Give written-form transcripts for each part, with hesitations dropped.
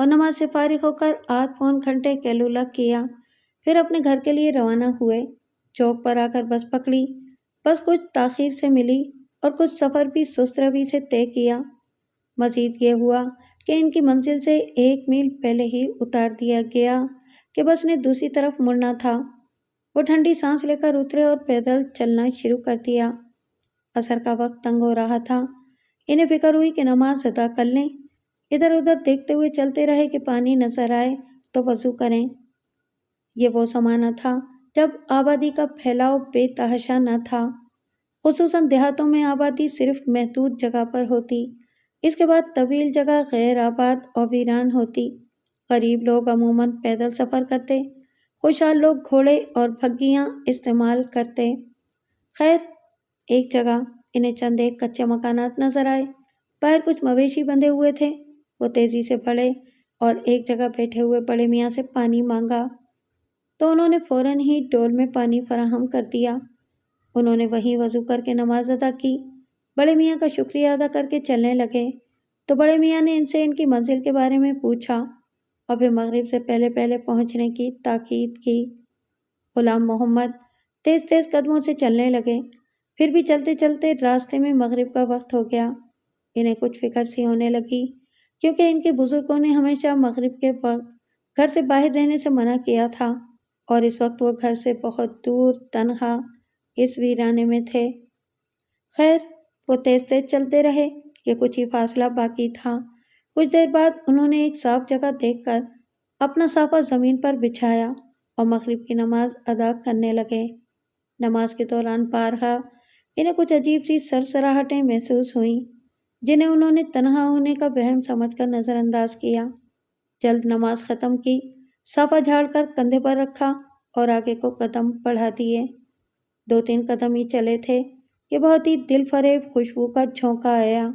اور نماز سے فارغ ہو کر آدھ پون گھنٹے قیلولہ کیا، پھر اپنے گھر کے لیے روانہ ہوئے۔ چوک پر آ کر بس پکڑی۔ بس کچھ تاخیر سے ملی اور کچھ سفر بھی سست روی سے طے کیا۔ مزید یہ ہوا کہ ان کی منزل سے 1 میل پہلے ہی اتار دیا گیا کہ بس نے دوسری طرف مڑنا تھا۔ وہ ٹھنڈی سانس لے کر اترے اور پیدل چلنا شروع کر دیا۔ عصر کا وقت تنگ ہو رہا تھا۔ انہیں فکر ہوئی کہ نماز ادا کر لیں۔ ادھر ادھر دیکھتے ہوئے چلتے رہے کہ پانی نظر آئے تو وضو کریں۔ یہ وہ زمانہ تھا جب آبادی کا پھیلاؤ بے تحاشا نہ تھا۔ خصوصاً دیہاتوں میں آبادی صرف محدود جگہ پر ہوتی، اس کے بعد طویل جگہ غیر آباد اور ویران ہوتی۔ غریب لوگ عموماً پیدل سفر کرتے، خوشحال لوگ گھوڑے اور بھگیاں استعمال کرتے۔ خیر، ایک جگہ انہیں چند ایک کچے مکانات نظر آئے۔ باہر کچھ مویشی بندھے ہوئے تھے۔ وہ تیزی سے بڑھے اور ایک جگہ بیٹھے ہوئے بڑے میاں سے پانی مانگا تو انہوں نے فوراً ہی ڈول میں پانی فراہم کر دیا۔ انہوں نے وہیں وضو کر کے نماز ادا کی۔ بڑے میاں کا شکریہ ادا کر کے چلنے لگے تو بڑے میاں نے ان سے ان کی منزل کے بارے میں پوچھا اور پھر مغرب سے پہلے پہلے پہنچنے کی تاکید کی۔ غلام محمد تیز تیز قدموں سے چلنے لگے۔ پھر بھی چلتے چلتے راستے میں مغرب کا وقت ہو گیا۔ انہیں کچھ فکر سی ہونے لگی کیونکہ ان کے بزرگوں نے ہمیشہ مغرب کے وقت گھر سے باہر رہنے سے منع کیا تھا اور اس وقت وہ گھر سے بہت دور تنہا اس ویرانے میں تھے۔ خیر، وہ تیز تیز چلتے رہے کہ کچھ ہی فاصلہ باقی تھا۔ کچھ دیر بعد انہوں نے ایک صاف جگہ دیکھ کر اپنا صافہ زمین پر بچھایا اور مغرب کی نماز ادا کرنے لگے۔ نماز کے دوران بارہا انہیں کچھ عجیب سی سرسراہٹیں محسوس ہوئیں جنہیں انہوں نے تنہا ہونے کا وہم سمجھ کر نظر انداز کیا۔ جلد نماز ختم کی، صافہ جھاڑ کر کندھے پر رکھا اور آگے کو قدم بڑھا دیے۔ 2-3 قدم ہی چلے تھے کہ بہت ہی دل فریب خوشبو کا جھونکا آیا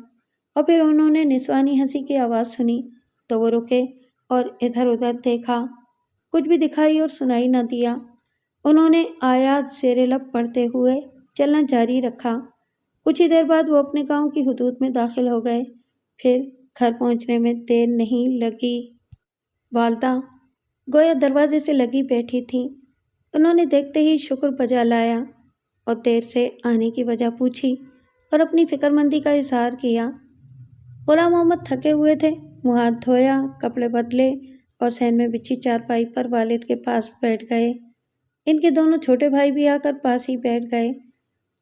اور پھر انہوں نے نسوانی ہنسی کی آواز سنی تو وہ رکے اور ادھر ادھر دیکھا۔ کچھ بھی دکھائی اور سنائی نہ دیا۔ انہوں نے آیات زیر لب پڑھتے ہوئے چلنا جاری رکھا۔ کچھ ہی دیر بعد وہ اپنے گاؤں کی حدود میں داخل ہو گئے۔ پھر گھر پہنچنے میں دیر نہیں لگی۔ والدہ گویا دروازے سے لگی بیٹھی تھیں۔ انہوں نے دیکھتے ہی شکر بجا لایا اور دیر سے آنے کی وجہ پوچھی اور اپنی فکر مندی کا اظہار کیا۔ غلام محمد تھکے ہوئے تھے۔ منہ ہاتھ دھویا، کپڑے بدلے اور صحن میں بچھی چارپائی پر والد کے پاس بیٹھ گئے۔ ان کے دونوں چھوٹے بھائی بھی آ کر پاس ہی بیٹھ گئے۔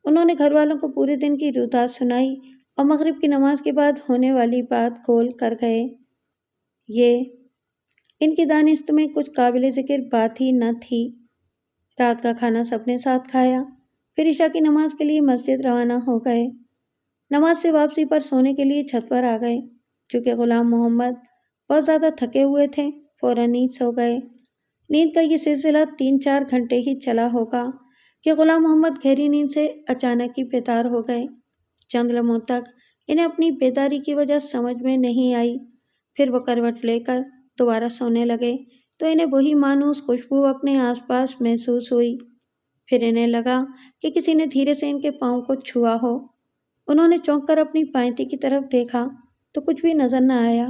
انہوں نے گھر والوں کو پورے دن کی رویداد سنائی اور مغرب کی نماز کے بعد ہونے والی بات کھول کر گئے۔ یہ ان کی دانست میں کچھ قابل ذکر بات ہی نہ تھی۔ رات کا کھانا سب نے ساتھ کھایا، پھر عشاء کی نماز کے لیے مسجد روانہ ہو گئے۔ نماز سے واپسی پر سونے کے لیے چھت پر آ گئے۔ چونکہ غلام محمد بہت زیادہ تھکے ہوئے تھے، فوراً نیند سو گئے۔ نیند کا یہ سلسلہ 3-4 گھنٹے ہی چلا ہوگا کہ غلام محمد گہری نیند سے اچانک ہی بیدار ہو گئے۔ چند لمحوں تک انہیں اپنی بیداری کی وجہ سمجھ میں نہیں آئی۔ پھر وہ کروٹ لے کر دوبارہ سونے لگے تو انہیں وہی مانوس خوشبو اپنے آس پاس محسوس ہوئی۔ پھر انہیں لگا کہ کسی نے دھیرے سے ان کے پاؤں کو چھوا ہو۔ انہوں نے چونک کر اپنی پائنتی کی طرف دیکھا تو کچھ بھی نظر نہ آیا۔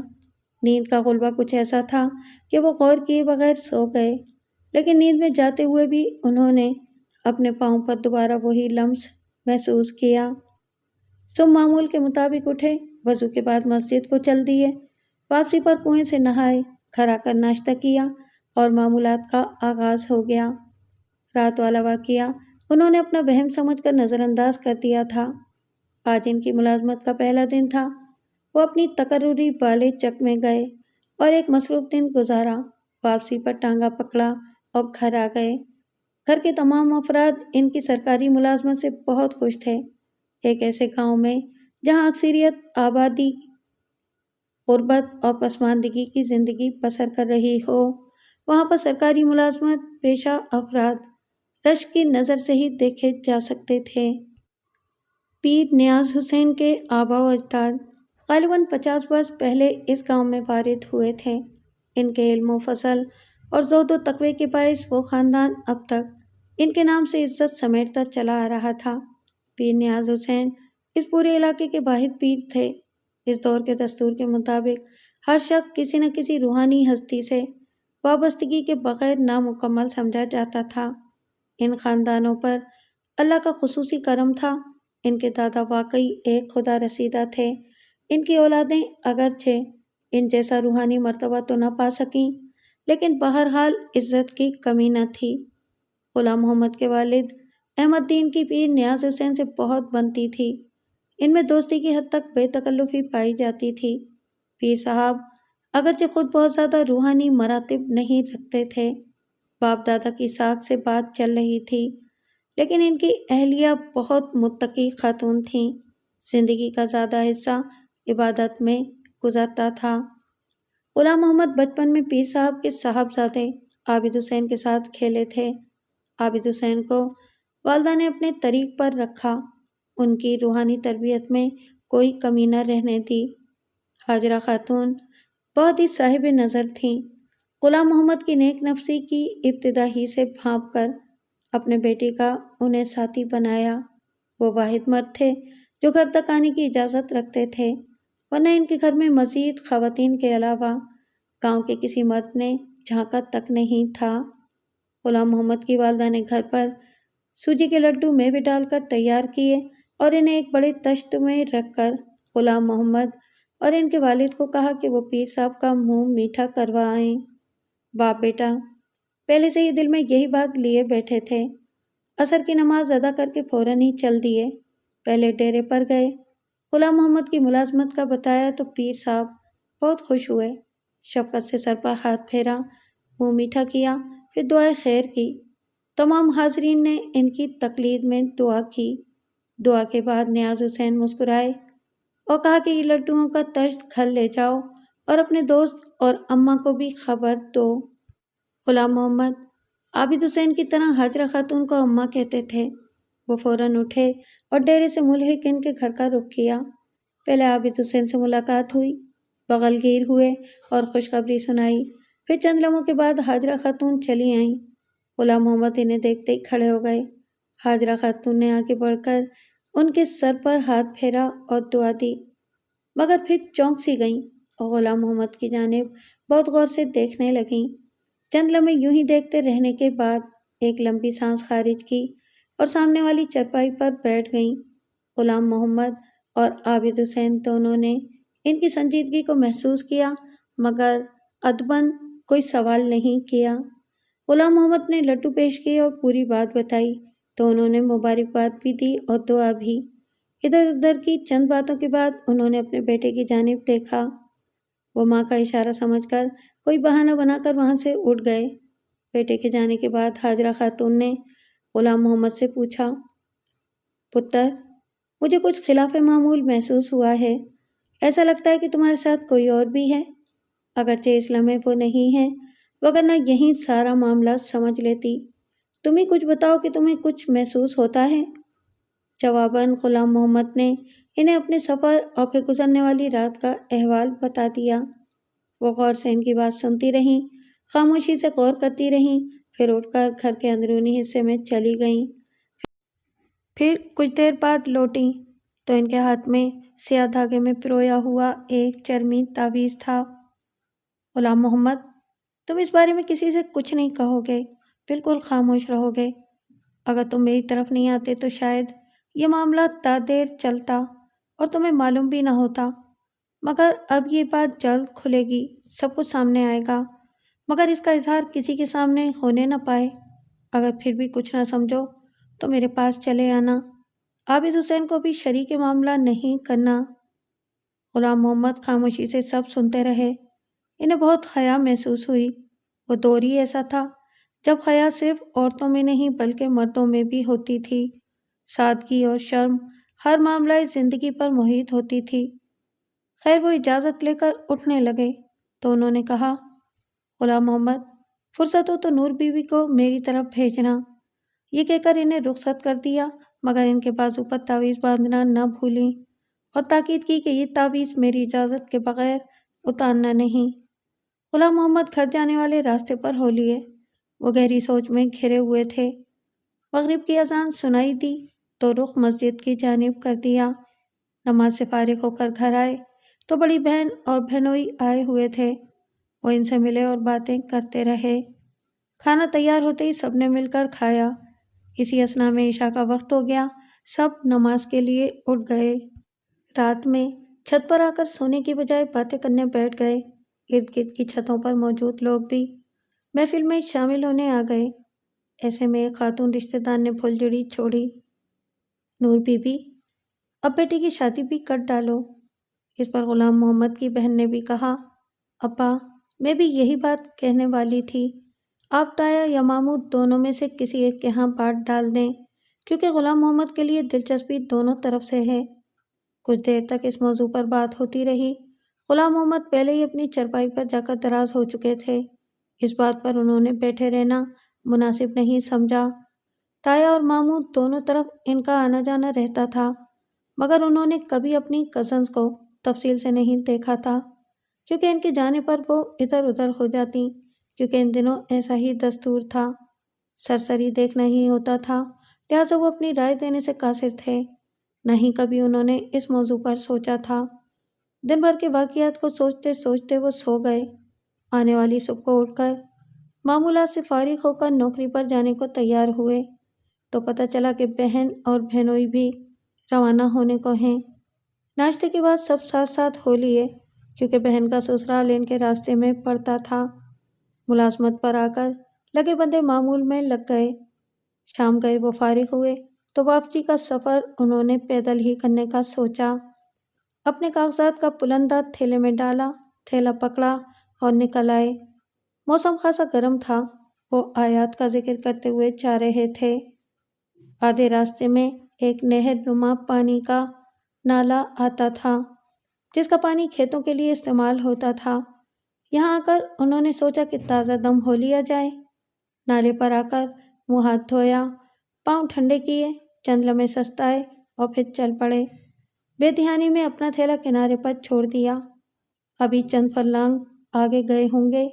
نیند کا غلبہ کچھ ایسا تھا کہ وہ غور کیے بغیر سو گئے، لیکن نیند میں جاتے ہوئے بھی انہوں نے اپنے پاؤں پر دوبارہ وہی لمس محسوس کیا۔ سب معمول کے مطابق اٹھے، وضو کے بعد مسجد کو چل دیے۔ واپسی پر کنویں سے نہائے، گھر آ کر ناشتہ کیا اور معمولات کا آغاز ہو گیا۔ رات والا واقعہ انہوں نے اپنا وہم سمجھ کر نظر انداز کر دیا تھا۔ آج ان کی ملازمت کا پہلا دن تھا۔ وہ اپنی تقرری والے چک میں گئے اور ایک مصروف دن گزارا۔ واپسی پر ٹانگا پکڑا اور گھر آ گئے۔ گھر کے تمام افراد ان کی سرکاری ملازمت سے بہت خوش تھے۔ ایک ایسے گاؤں میں جہاں اکثریت آبادی غربت اور پسماندگی کی زندگی بسر کر رہی ہو، وہاں پر سرکاری ملازمت پیشہ افراد رشک کی نظر سے ہی دیکھے جا سکتے تھے۔ پیر نیاز حسین کے آباء و اجداد غالباً 50 برس پہلے اس گاؤں میں وارد ہوئے تھے۔ ان کے علم و فضل اور زہد و تقوی کے باعث وہ خاندان اب تک ان کے نام سے عزت سمیٹتا چلا آ رہا تھا۔ پیر نیاز حسین اس پورے علاقے کے واحد پیر تھے۔ اس دور کے دستور کے مطابق ہر شخص کسی نہ کسی روحانی ہستی سے وابستگی کے بغیر نامکمل سمجھا جاتا تھا۔ ان خاندانوں پر اللہ کا خصوصی کرم تھا۔ ان کے دادا واقعی ایک خدا رسیدہ تھے۔ ان کی اولادیں اگرچہ ان جیسا روحانی مرتبہ تو نہ پا سکیں، لیکن بہرحال عزت کی کمی نہ تھی۔ غلام محمد کے والد احمد دین کی پیر نیاز حسین سے بہت بنتی تھی۔ ان میں دوستی کی حد تک بے تکلفی پائی جاتی تھی۔ پیر صاحب اگرچہ خود بہت زیادہ روحانی مراتب نہیں رکھتے تھے، باپ دادا کی ساکھ سے بات چل رہی تھی، لیکن ان کی اہلیہ بہت متقی خاتون تھیں۔ زندگی کا زیادہ حصہ عبادت میں گزرتا تھا۔ غلام محمد بچپن میں پیر صاحب کے صاحبزادے عابد حسین کے ساتھ کھیلے تھے۔ عابد حسین کو والدہ نے اپنے طریق پر رکھا، ان کی روحانی تربیت میں کوئی کمی نہ رہنے دی۔ ہاجرہ خاتون بہت ہی صاحب نظر تھیں۔ غلام محمد کی نیک نفسی کی ابتدا ہی سے بھانپ کر اپنے بیٹے کا انہیں ساتھی بنایا۔ وہ واحد مرد تھے جو گھر تک آنے کی اجازت رکھتے تھے، ورنہ ان کے گھر میں مزید خواتین کے علاوہ گاؤں کے کسی مرد نے جھانکا تک نہیں تھا۔ غلام محمد کی والدہ نے گھر پر سوجی کے لڈو میوے ڈال کر تیار کیے اور انہیں ایک بڑے تشت میں رکھ کر غلام محمد اور ان کے والد کو کہا کہ وہ پیر صاحب کا منہ میٹھا کروائیں۔ باپ بیٹا پہلے سے ہی دل میں یہی بات لیے بیٹھے تھے۔ عصر کی نماز ادا کر کے فوراً ہی چل دیے۔ پہلے ڈیرے پر گئے، غلام محمد کی ملازمت کا بتایا تو پیر صاحب بہت خوش ہوئے۔ شفقت سے سر پر ہاتھ پھیرا، منہ میٹھا کیا، پھر دعائے خیر کی۔ تمام حاضرین نے ان کی تقلید میں دعا کی۔ دعا کے بعد نیاز حسین مسکرائے اور کہا کہ یہ لڈوؤں کا تشت گھر لے جاؤ اور اپنے دوست اور اماں کو بھی خبر دو۔ غلام محمد عابد حسین کی طرح ہاجرہ خاتون کو اماں کہتے تھے۔ وہ فوراً اٹھے اور ڈیرے سے ملحق ان کے گھر کا رخ کیا۔ پہلے عابد حسین سے ملاقات ہوئی، بغل گیر ہوئے اور خوشخبری سنائی۔ پھر چند لمحوں کے بعد ہاجرہ خاتون چلی آئیں۔ غلام محمد انہیں دیکھتے ہی کھڑے ہو گئے۔ ہاجرہ خاتون نے آگے بڑھ کر ان کے سر پر ہاتھ پھیرا اور دعا دی، مگر پھر چونک سی گئیں اور غلام محمد کی جانب بہت غور سے دیکھنے لگیں۔ چند لمحے یوں ہی دیکھتے رہنے کے بعد ایک لمبی سانس خارج کی اور سامنے والی چرپائی پر بیٹھ گئیں۔ غلام محمد اور عابد حسین دونوں نے ان کی سنجیدگی کو محسوس کیا، مگر ادباً کوئی سوال نہیں کیا۔ غلام محمد نے لڈو پیش کیے اور پوری بات بتائی تو انہوں نے مبارکباد بھی دی اور دعا بھی۔ ادھر ادھر کی چند باتوں کے بعد انہوں نے اپنے بیٹے کی جانب دیکھا۔ وہ ماں کا اشارہ سمجھ کر کوئی بہانہ بنا کر وہاں سے اٹھ گئے۔ بیٹے کے جانے کے بعد ہاجرہ خاتون نے غلام محمد سے پوچھا، پتر، مجھے کچھ خلاف معمول محسوس ہوا ہے۔ ایسا لگتا ہے کہ تمہارے ساتھ کوئی اور بھی ہے۔ اگرچہ اس لمحے وہ نہیں ہے، وگرنہ یہیں سارا معاملہ سمجھ لیتی۔ تم ہی کچھ بتاؤ کہ تمہیں کچھ محسوس ہوتا ہے۔ جواباً غلام محمد نے انہیں اپنے سفر اور پھر گزرنے والی رات کا احوال بتا دیا۔ وہ غور سے ان کی بات سنتی رہیں، خاموشی سے غور کرتی رہیں، پھر اٹھ کر گھر کے اندرونی حصے میں چلی گئیں۔ پھر کچھ دیر بعد لوٹیں تو ان کے ہاتھ میں سیاہ دھاگے میں پرویا ہوا ایک چرمی تعویذ تھا۔ غلام محمد، تم اس بارے میں کسی سے کچھ نہیں کہو گے، بالکل خاموش رہو گے۔ اگر تم میری طرف نہیں آتے تو شاید یہ معاملہ تا دیر چلتا اور تمہیں معلوم بھی نہ ہوتا، مگر اب یہ بات جلد کھلے گی، سب کچھ سامنے آئے گا، مگر اس کا اظہار کسی کے سامنے ہونے نہ پائے۔ اگر پھر بھی کچھ نہ سمجھو تو میرے پاس چلے آنا۔ عابد حسین کو بھی شریک معاملہ نہیں کرنا۔ غلام محمد خاموشی سے سب سنتے رہے۔ انہیں بہت حیا محسوس ہوئی۔ وہ دور ہی ایسا تھا جب حیا صرف عورتوں میں نہیں بلکہ مردوں میں بھی ہوتی تھی۔ سادگی اور شرم ہر معاملہ زندگی پر محیط ہوتی تھی۔ خیر، وہ اجازت لے کر اٹھنے لگے تو انہوں نے کہا، غلام محمد، فرصت ہو تو نور بی بی کو میری طرف بھیجنا۔ یہ کہہ کر انہیں رخصت کر دیا، مگر ان کے بازو پر تعویذ باندھنا نہ بھولیں اور تاکید کی کہ یہ تعویذ میری اجازت کے بغیر اتارنا نہیں۔ غلام محمد گھر جانے والے راستے پر ہو لیے۔ وہ گہری سوچ میں گھرے ہوئے تھے۔ مغرب کی اذان سنائی دی تو رخ مسجد کی جانب کر دیا۔ نماز سے فارغ ہو کر گھر آئے تو بڑی بہن اور بہنوئی آئے ہوئے تھے۔ وہ ان سے ملے اور باتیں کرتے رہے۔ کھانا تیار ہوتے ہی سب نے مل کر کھایا۔ اسی اثنا میں عشاء کا وقت ہو گیا، سب نماز کے لیے اٹھ گئے۔ رات میں چھت پر آ کر سونے کی بجائے باتیں کرنے بیٹھ گئے۔ ارد گرد کی چھتوں پر موجود لوگ بھی محفل میں شامل ہونے آ گئے۔ ایسے میں ایک خاتون رشتہ دار نے پھلجھڑی چھوڑی، نور بی بی، اب بیٹی کی شادی بھی کر ڈالو۔ اس پر غلام محمد کی بہن نے بھی کہا، ابا، میں بھی یہی بات کہنے والی تھی، آپ تایا یا ماموں دونوں میں سے کسی ایک کے ہاں بات ڈال دیں، کیونکہ غلام محمد کے لیے دلچسپی دونوں طرف سے ہے۔ کچھ دیر تک اس موضوع پر بات ہوتی رہی۔ غلام محمد پہلے ہی اپنی چرپائی پر جا کر دراز ہو چکے تھے۔ اس بات پر انہوں نے بیٹھے رہنا مناسب نہیں سمجھا۔ تایا اور ماموں دونوں طرف ان کا آنا جانا رہتا تھا، مگر انہوں نے کبھی اپنی کزنز کو تفصیل سے نہیں دیکھا تھا، کیونکہ ان کے جانے پر وہ ادھر ادھر ہو جاتی، کیونکہ ان دنوں ایسا ہی دستور تھا، سرسری دیکھنا ہی ہوتا تھا، لہٰذا وہ اپنی رائے دینے سے قاصر تھے۔ نہ ہی کبھی انہوں نے اس موضوع پر سوچا تھا۔ دن بھر کے واقعات کو سوچتے سوچتے وہ سو گئے۔ آنے والی صبح کو اٹھ کر معمولات سے فارغ ہو کر نوکری پر جانے کو تیار ہوئے تو پتہ چلا کہ بہن اور بہنوئی بھی روانہ ہونے کو ہیں۔ ناشتے کے بعد سب ساتھ ساتھ ہو لیے، کیونکہ بہن کا سسرال ان کے راستے میں پڑتا تھا۔ ملازمت پر آ کر لگے بندے معمول میں لگ گئے۔ شام گئے وہ فارغ ہوئے تو واپسی کا سفر انہوں نے پیدل ہی کرنے کا سوچا۔ اپنے کاغذات کا پلندہ تھیلے میں ڈالا، تھیلا پکڑا اور نکل آئے۔ موسم خاصا گرم تھا۔ وہ آیات کا ذکر کرتے ہوئے جا رہے تھے۔ آدھے راستے میں ایک نہر نما پانی کا نالا آتا تھا، جس کا پانی کھیتوں کے لیے استعمال ہوتا تھا۔ یہاں آ کر انہوں نے سوچا کہ تازہ دم ہو لیا جائے۔ نالے پر آ کر منہ ہاتھ دھویا، پاؤں ٹھنڈے کیے، چند لمحے سستائے اور پھر چل پڑے۔ بے دھیانی میں اپنا تھیلا کنارے پر چھوڑ دیا۔ ابھی چند فرلانگ آگے گئے ہوں گے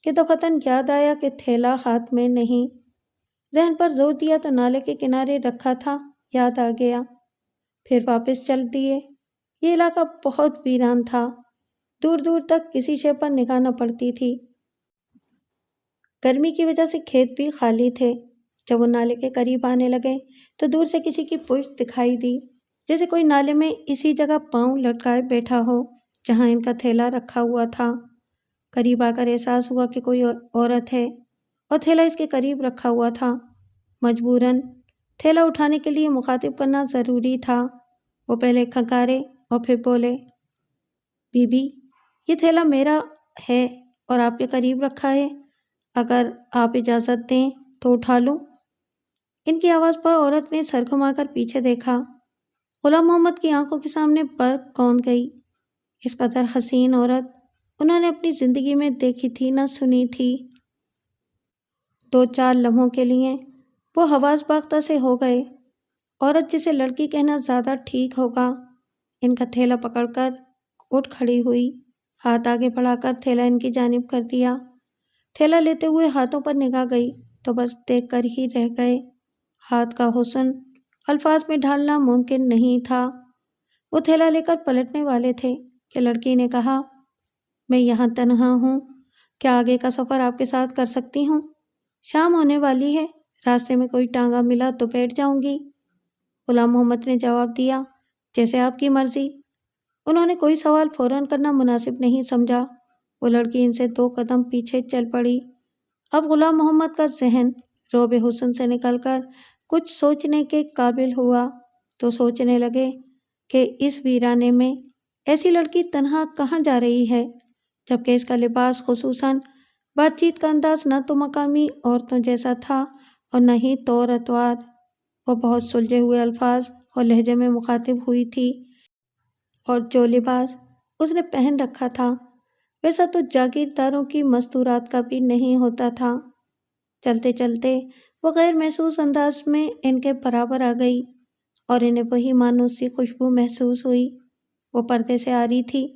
کہ دفعتاً یاد آیا کہ تھیلا ہاتھ میں نہیں۔ ذہن پر زور دیا تو نالے کے کنارے رکھا تھا، یاد آ گیا۔ پھر واپس چل دیے۔ یہ علاقہ بہت ویران تھا، دور دور تک کسی شے پر نگاہ نہ پڑتی تھی۔ گرمی کی وجہ سے کھیت بھی خالی تھے۔ جب وہ نالے کے قریب آنے لگے تو دور سے کسی کی پشت دکھائی دی، جیسے کوئی نالے میں اسی جگہ پاؤں لٹکائے بیٹھا ہو جہاں ان کا تھیلا رکھا ہوا تھا۔ قریب آ کر احساس ہوا کہ کوئی عورت ہے اور تھیلا اس کے قریب رکھا ہوا تھا۔ مجبوراً تھیلا اٹھانے کے لیے مخاطب کرنا ضروری تھا۔ وہ پہلے کھنکارے اور پھر بولے، بی بی، یہ تھیلا میرا ہے اور آپ کے قریب رکھا ہے، اگر آپ اجازت دیں تو اٹھا لوں۔ ان کی آواز پر عورت نے سر گھما کر پیچھے دیکھا۔ غلام محمد کی آنکھوں کے سامنے برق کون گئی۔ اس قدر حسین عورت انہوں نے اپنی زندگی میں دیکھی تھی نہ سنی تھی۔ 2-4 لمحوں کے لیے وہ حواس باختہ سے ہو گئے۔ عورت جسے لڑکی کہنا زیادہ ٹھیک ہوگا، ان کا تھیلا پکڑ کر اٹھ کھڑی ہوئی، ہاتھ آگے بڑھا کر تھیلا ان کی جانب کر دیا۔ تھیلا لیتے ہوئے ہاتھوں پر نگاہ گئی تو بس دیکھ کر ہی رہ گئے۔ ہاتھ کا حسن الفاظ میں ڈھالنا ممکن نہیں تھا۔ وہ تھیلا لے کر پلٹنے والے تھے کہ لڑکی نے کہا، میں یہاں تنہا ہوں، کیا آگے کا سفر آپ کے ساتھ کر سکتی ہوں؟ شام ہونے والی ہے، راستے میں کوئی ٹانگا ملا تو بیٹھ جاؤں گی۔ غلام محمد نے جواب دیا، جیسے آپ کی مرضی۔ انہوں نے کوئی سوال فوراً کرنا مناسب نہیں سمجھا۔ وہ لڑکی ان سے 2 قدم پیچھے چل پڑی۔ اب غلام محمد کا ذہن روب حسن سے نکل کر کچھ سوچنے کے قابل ہوا تو سوچنے لگے کہ اس ویرانے میں ایسی لڑکی تنہا کہاں جا رہی ہے، جبکہ اس کا لباس، خصوصاً بات چیت کا انداز نہ تو مقامی عورتوں جیسا تھا اور نہ ہی طور اتوار۔ وہ بہت سلجھے ہوئے الفاظ اور لہجے میں مخاطب ہوئی تھی، اور جو لباس اس نے پہن رکھا تھا ویسا تو جاگیرداروں کی مستورات کا بھی نہیں ہوتا تھا۔ چلتے چلتے وہ غیر محسوس انداز میں ان کے برابر آ گئی اور انہیں وہی مانوس سی خوشبو محسوس ہوئی۔ وہ پردے سے آ رہی تھی۔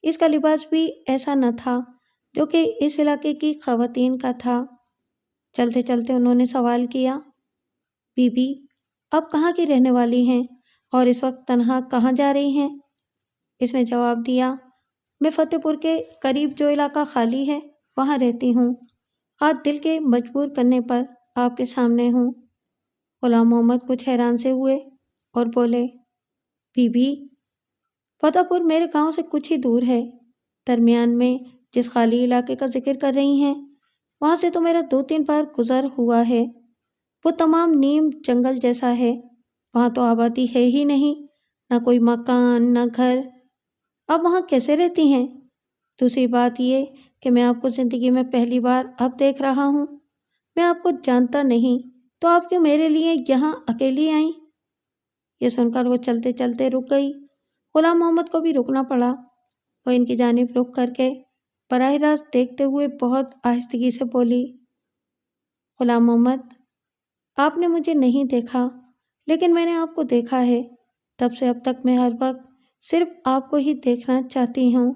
اس کا لباس بھی ایسا نہ تھا جو کہ اس علاقے کی خواتین کا تھا۔ چلتے چلتے انہوں نے سوال کیا، بی بی، آپ کہاں کی رہنے والی ہیں اور اس وقت تنہا کہاں جا رہی ہیں؟ اس نے جواب دیا، میں فتح پور کے قریب جو علاقہ خالی ہے وہاں رہتی ہوں۔ آج دل کے مجبور کرنے پر آپ کے سامنے ہوں۔ غلام محمد کچھ حیران سے ہوئے اور بولے، بی بی، فتح پور میرے گاؤں سے کچھ ہی دور ہے۔ درمیان میں جس خالی علاقے کا ذکر کر رہی ہیں وہاں سے تو میرا 2-3 بار گزر ہوا ہے۔ وہ تمام نیم جنگل جیسا ہے، وہاں تو آبادی ہے ہی نہیں، نہ کوئی مکان نہ گھر۔ آپ وہاں کیسے رہتی ہیں؟ دوسری بات یہ کہ میں آپ کو زندگی میں پہلی بار اب دیکھ رہا ہوں، میں آپ کو جانتا نہیں، تو آپ کیوں میرے لیے یہاں اکیلی آئیں؟ یہ سن کر وہ چلتے چلتے رک گئی۔ غلام محمد کو بھی رکنا پڑا۔ وہ ان کی جانب رک کر کے براہ راست دیکھتے ہوئے بہت آہستگی سے بولی، غلام محمد، آپ نے مجھے نہیں دیکھا لیکن میں نے آپ کو دیکھا ہے۔ تب سے اب تک میں ہر وقت صرف آپ کو ہی دیکھنا چاہتی ہوں،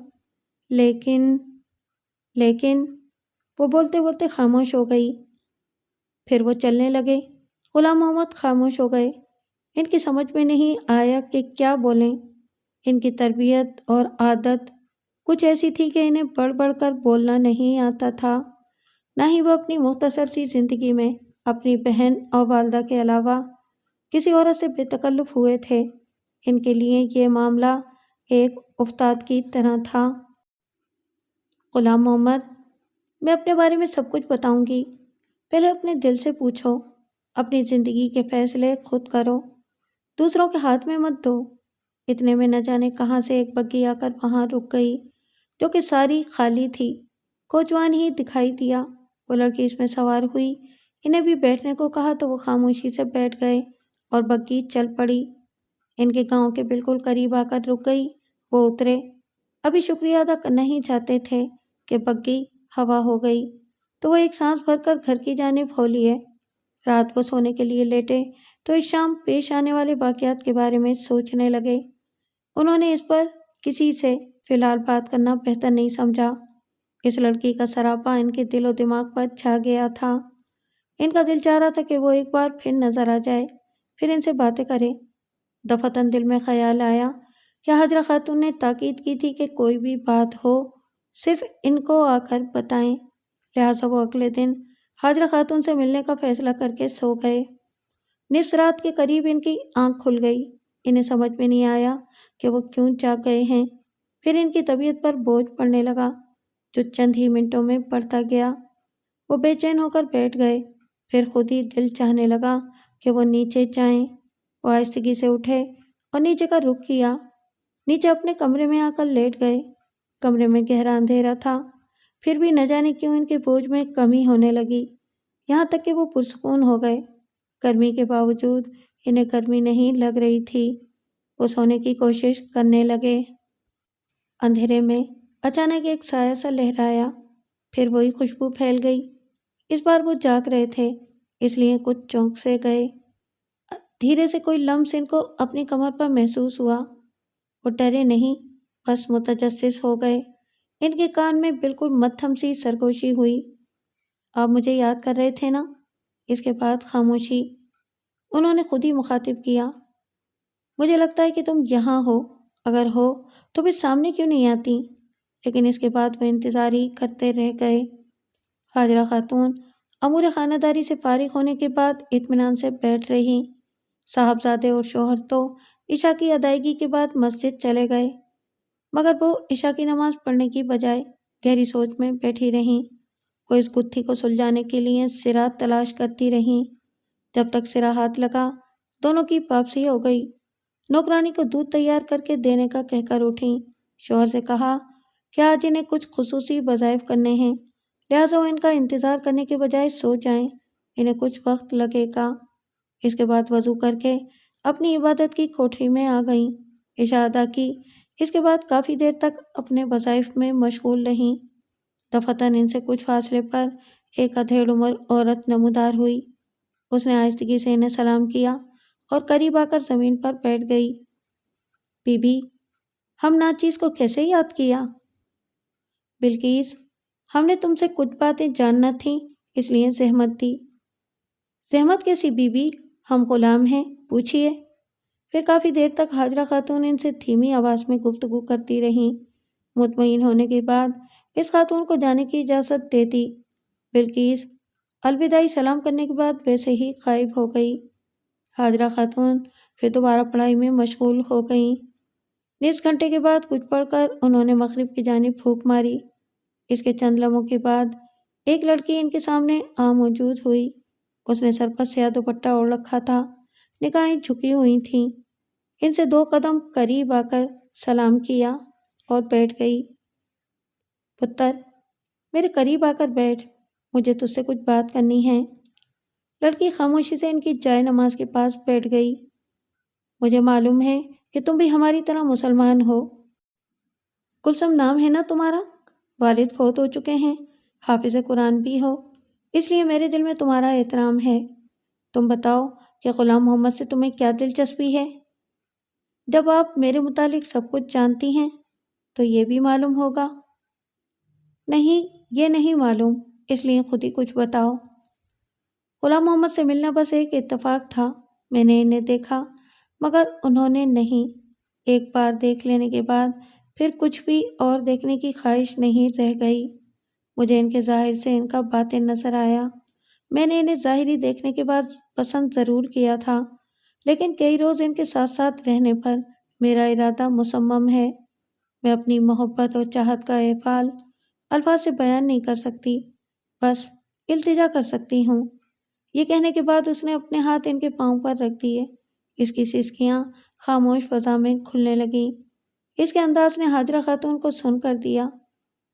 لیکن وہ بولتے بولتے خاموش ہو گئی۔ پھر وہ چلنے لگے۔ غلام محمد خاموش ہو گئے۔ ان کی سمجھ میں نہیں آیا کہ کیا بولیں۔ ان کی تربیت اور عادت کچھ ایسی تھی کہ انہیں بڑھ بڑھ کر بولنا نہیں آتا تھا، نہ ہی وہ اپنی مختصر سی زندگی میں اپنی بہن اور والدہ کے علاوہ کسی عورت سے بے تکلف ہوئے تھے۔ ان کے لیے یہ معاملہ ایک افتاد کی طرح تھا۔ غلام محمد، میں اپنے بارے میں سب کچھ بتاؤں گی، پہلے اپنے دل سے پوچھو، اپنی زندگی کے فیصلے خود کرو، دوسروں کے ہاتھ میں مت دو۔ اتنے میں نہ جانے کہاں سے ایک بگی آ کر وہاں رک گئی جو کہ ساری خالی تھی۔ کوچوان ہی دکھائی دیا۔ وہ لڑکی اس میں سوار ہوئی، انہیں بھی بیٹھنے کو کہا تو وہ خاموشی سے بیٹھ گئے اور بگی چل پڑی۔ ان کے گاؤں کے بالکل قریب آ کر رک گئی۔ وہ اترے، ابھی شکریہ ادا کرنا ہی چاہتے تھے کہ بگی ہوا ہو گئی تو وہ ایک سانس بھر کر گھر کی جانب ہو لیے۔ رات کو سونے کے لیے لیٹے تو اس شام پیش آنے والے واقعات کے بارے میں سوچنے لگے۔ انہوں نے اس پر کسی سے فی الحال بات کرنا بہتر نہیں سمجھا۔ اس لڑکی کا سراپا ان کے دل و دماغ پر چھا گیا تھا۔ ان کا دل چاہ رہا تھا کہ وہ ایک بار پھر نظر آ جائے، پھر ان سے باتیں کرے۔ دفعتاً دل میں خیال آیا کہ حاجرہ خاتون نے تاکید کی تھی کہ کوئی بھی بات ہو صرف ان کو آ کر بتائیں، لہٰذا وہ اگلے دن حاجرہ خاتون سے ملنے کا فیصلہ کر کے سو گئے۔ نصف رات کے قریب ان کی آنکھ کھل گئی۔ انہیں سمجھ میں نہیں آیا کہ وہ کیوں جاگ گئے ہیں۔ پھر ان کی طبیعت پر بوجھ پڑنے لگا جو چند ہی منٹوں میں بڑھتا گیا۔ وہ بے چین ہو کر بیٹھ گئے۔ پھر خود ہی دل چاہنے لگا کہ وہ نیچے جائیں۔ وہ آہستگی سے اٹھے اور نیچے کا رخ کیا۔ نیچے اپنے کمرے میں آ کر لیٹ گئے۔ کمرے میں گہرا اندھیرا تھا، پھر بھی نہ جانے کیوں ان کے بوجھ میں کمی ہونے لگی، یہاں تک کہ وہ پرسکون ہو گئے۔ گرمی کے باوجود انہیں گرمی نہیں لگ رہی تھی۔ وہ سونے کی کوشش کرنے لگے۔ اندھیرے میں اچانک ایک سایہ سا لہرایا، پھر وہی خوشبو پھیل گئی۔ اس بار وہ جاگ رہے تھے، اس لیے کچھ چونک سے گئے۔ دھیرے سے کوئی لمس ان کو اپنی کمر پر محسوس ہوا۔ وہ ڈرے نہیں، بس متجسس ہو گئے۔ ان کے کان میں بالکل مدھم سی سرگوشی ہوئی، آپ مجھے یاد کر رہے تھے نا؟ اس کے بعد خاموشی۔ انہوں نے خود ہی مخاطب کیا، مجھے لگتا ہے کہ تم یہاں ہو، اگر ہو تو پھر سامنے کیوں نہیں آتی؟ لیکن اس کے بعد وہ انتظار ہی کرتے رہ گئے۔ حاجرہ خاتون امور خانہ داری سے فارغ ہونے کے بعد اطمینان سے بیٹھ رہی۔ صاحبزادے اور شوہر تو عشاء کی ادائیگی کے بعد مسجد چلے گئے، مگر وہ عشاء کی نماز پڑھنے کی بجائے گہری سوچ میں بیٹھی رہیں۔ وہ اس گتھی کو سلجھانے کے لیے سرا تلاش کرتی رہیں۔ جب تک سرا ہاتھ لگا دونوں کی واپسی ہو گئی۔ نوکرانی کو دودھ تیار کر کے دینے کا کہہ کر اٹھیں۔ شوہر سے کہا کہ آج انہیں کچھ خصوصی وظائف کرنے ہیں، لہٰذا وہ ان کا انتظار کرنے کے بجائے سو جائیں، انہیں کچھ وقت لگے گا۔ اس کے بعد وضو کر کے اپنی عبادت کی کوٹھری میں آ گئیں۔ عشاء ادا کی، اس کے بعد کافی دیر تک اپنے وظائف میں مشغول رہیں۔ دفعتاً ان سے کچھ فاصلے پر ایک ادھیڑ عمر عورت نمودار ہوئی۔ اس نے آہستگی سے انہیں سلام کیا اور قریب آ کر زمین پر بیٹھ گئی۔ بی بی، ہم ناچیز کو کیسے یاد کیا؟ بلقیس، ہم نے تم سے کچھ باتیں جاننا تھیں، اس لیے زحمت دی۔ زحمت کیسی بی بی؟ ہم غلام ہیں، پوچھئے۔ پھر کافی دیر تک حاجرہ خاتون ان سے دھیمی آواز میں گفتگو کرتی رہیں۔ مطمئن ہونے کے بعد اس خاتون کو جانے کی اجازت دے دی۔ بلقیس الوداعی سلام کرنے کے بعد ویسے ہی غائب ہو گئی۔ حاجرہ خاتون پھر دوبارہ پڑھائی میں مشغول ہو گئیں۔ نصف گھنٹے کے بعد کچھ پڑھ کر انہوں نے مغرب کی جانب پھونک ماری۔ اس کے چند لمحوں کے بعد ایک لڑکی ان کے سامنے موجود ہوئی۔ اس نے سر پر سیاہ دوپٹہ اوڑھ رکھا تھا، نگاہیں جھکی ہوئی تھیں۔ ان سے 2 قدم قریب آ کر سلام کیا اور بیٹھ گئی۔ پتر، میرے قریب آ کر بیٹھ، مجھے تجھ سے کچھ بات کرنی ہے۔ لڑکی خاموشی سے ان کی جائے نماز کے پاس بیٹھ گئی۔ مجھے معلوم ہے کہ تم بھی ہماری طرح مسلمان ہو۔ کلثم نام ہے نا تمہارا؟ والد فوت ہو چکے ہیں، حافظ قرآن بھی ہو، اس لیے میرے دل میں تمہارا احترام ہے۔ تم بتاؤ کہ غلام محمد سے تمہیں کیا دلچسپی ہے؟ جب آپ میرے متعلق سب کچھ جانتی ہیں تو یہ بھی معلوم ہوگا۔ نہیں، یہ نہیں معلوم، اس لیے خود ہی کچھ بتاؤ۔ غلام محمد سے ملنا بس ایک اتفاق تھا۔ میں نے انہیں دیکھا مگر انہوں نے نہیں۔ ایک بار دیکھ لینے کے بعد پھر کچھ بھی اور دیکھنے کی خواہش نہیں رہ گئی۔ مجھے ان کے ظاہر سے ان کا باطن نظر آیا۔ میں نے انہیں ظاہری دیکھنے کے بعد پسند ضرور کیا تھا، لیکن کئی روز ان کے ساتھ ساتھ رہنے پر میرا ارادہ مصمم ہے۔ میں اپنی محبت اور چاہت کا احوال الفاظ سے بیان نہیں کر سکتی، بس التجا کر سکتی ہوں۔ یہ کہنے کے بعد اس نے اپنے ہاتھ ان کے پاؤں پر رکھ دیے۔ اس کی سسکیاں خاموش فضا میں کھلنے لگیں۔ اس کے انداز نے حاجرہ خاتون کو سن کر دیا۔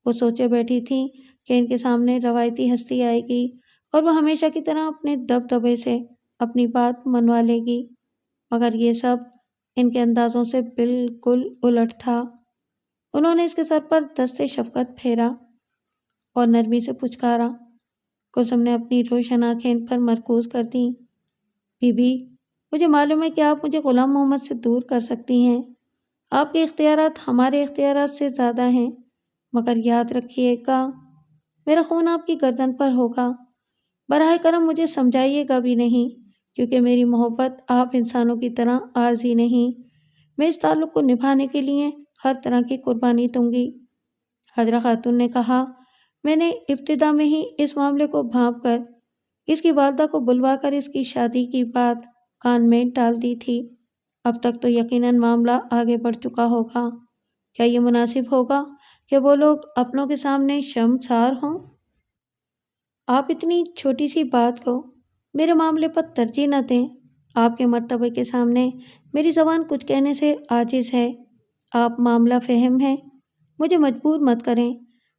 وہ سوچے بیٹھی تھیں کہ ان کے سامنے روایتی ہستی آئے گی اور وہ ہمیشہ کی طرح اپنے دبدبے سے اپنی بات منوا لے گی، مگر یہ سب ان کے اندازوں سے بالکل الٹ تھا۔ انہوں نے اس کے سر پر دست شفقت پھیرا اور نرمی سے پچکارا۔ کلثم نے اپنی روشن آنکھیں ان پر مرکوز کر دیں۔ بی بی، مجھے معلوم ہے کہ آپ مجھے غلام محمد سے دور کر سکتی ہیں۔ آپ کے اختیارات ہمارے اختیارات سے زیادہ ہیں، مگر یاد رکھیے گا میرا خون آپ کی گردن پر ہوگا۔ براہ کرم مجھے سمجھائیے گا بھی نہیں، کیونکہ میری محبت آپ انسانوں کی طرح عارضی نہیں۔ میں اس تعلق کو نبھانے کے لیے ہر طرح کی قربانی دوں گی۔ حاجرہ خاتون نے کہا، میں نے ابتدا میں ہی اس معاملے کو بھانپ کر اس کی والدہ کو بلوا کر اس کی شادی کی بات کان میں ڈال دی تھی۔ اب تک تو یقیناً معاملہ آگے بڑھ چکا ہوگا۔ کیا یہ مناسب ہوگا کہ وہ لوگ اپنوں کے سامنے شرمسار ہوں؟ آپ اتنی چھوٹی سی بات کو میرے معاملے پر ترجیح نہ دیں۔ آپ کے مرتبے کے سامنے میری زبان کچھ کہنے سے عاجز ہے۔ آپ معاملہ فہم ہیں، مجھے مجبور مت کریں۔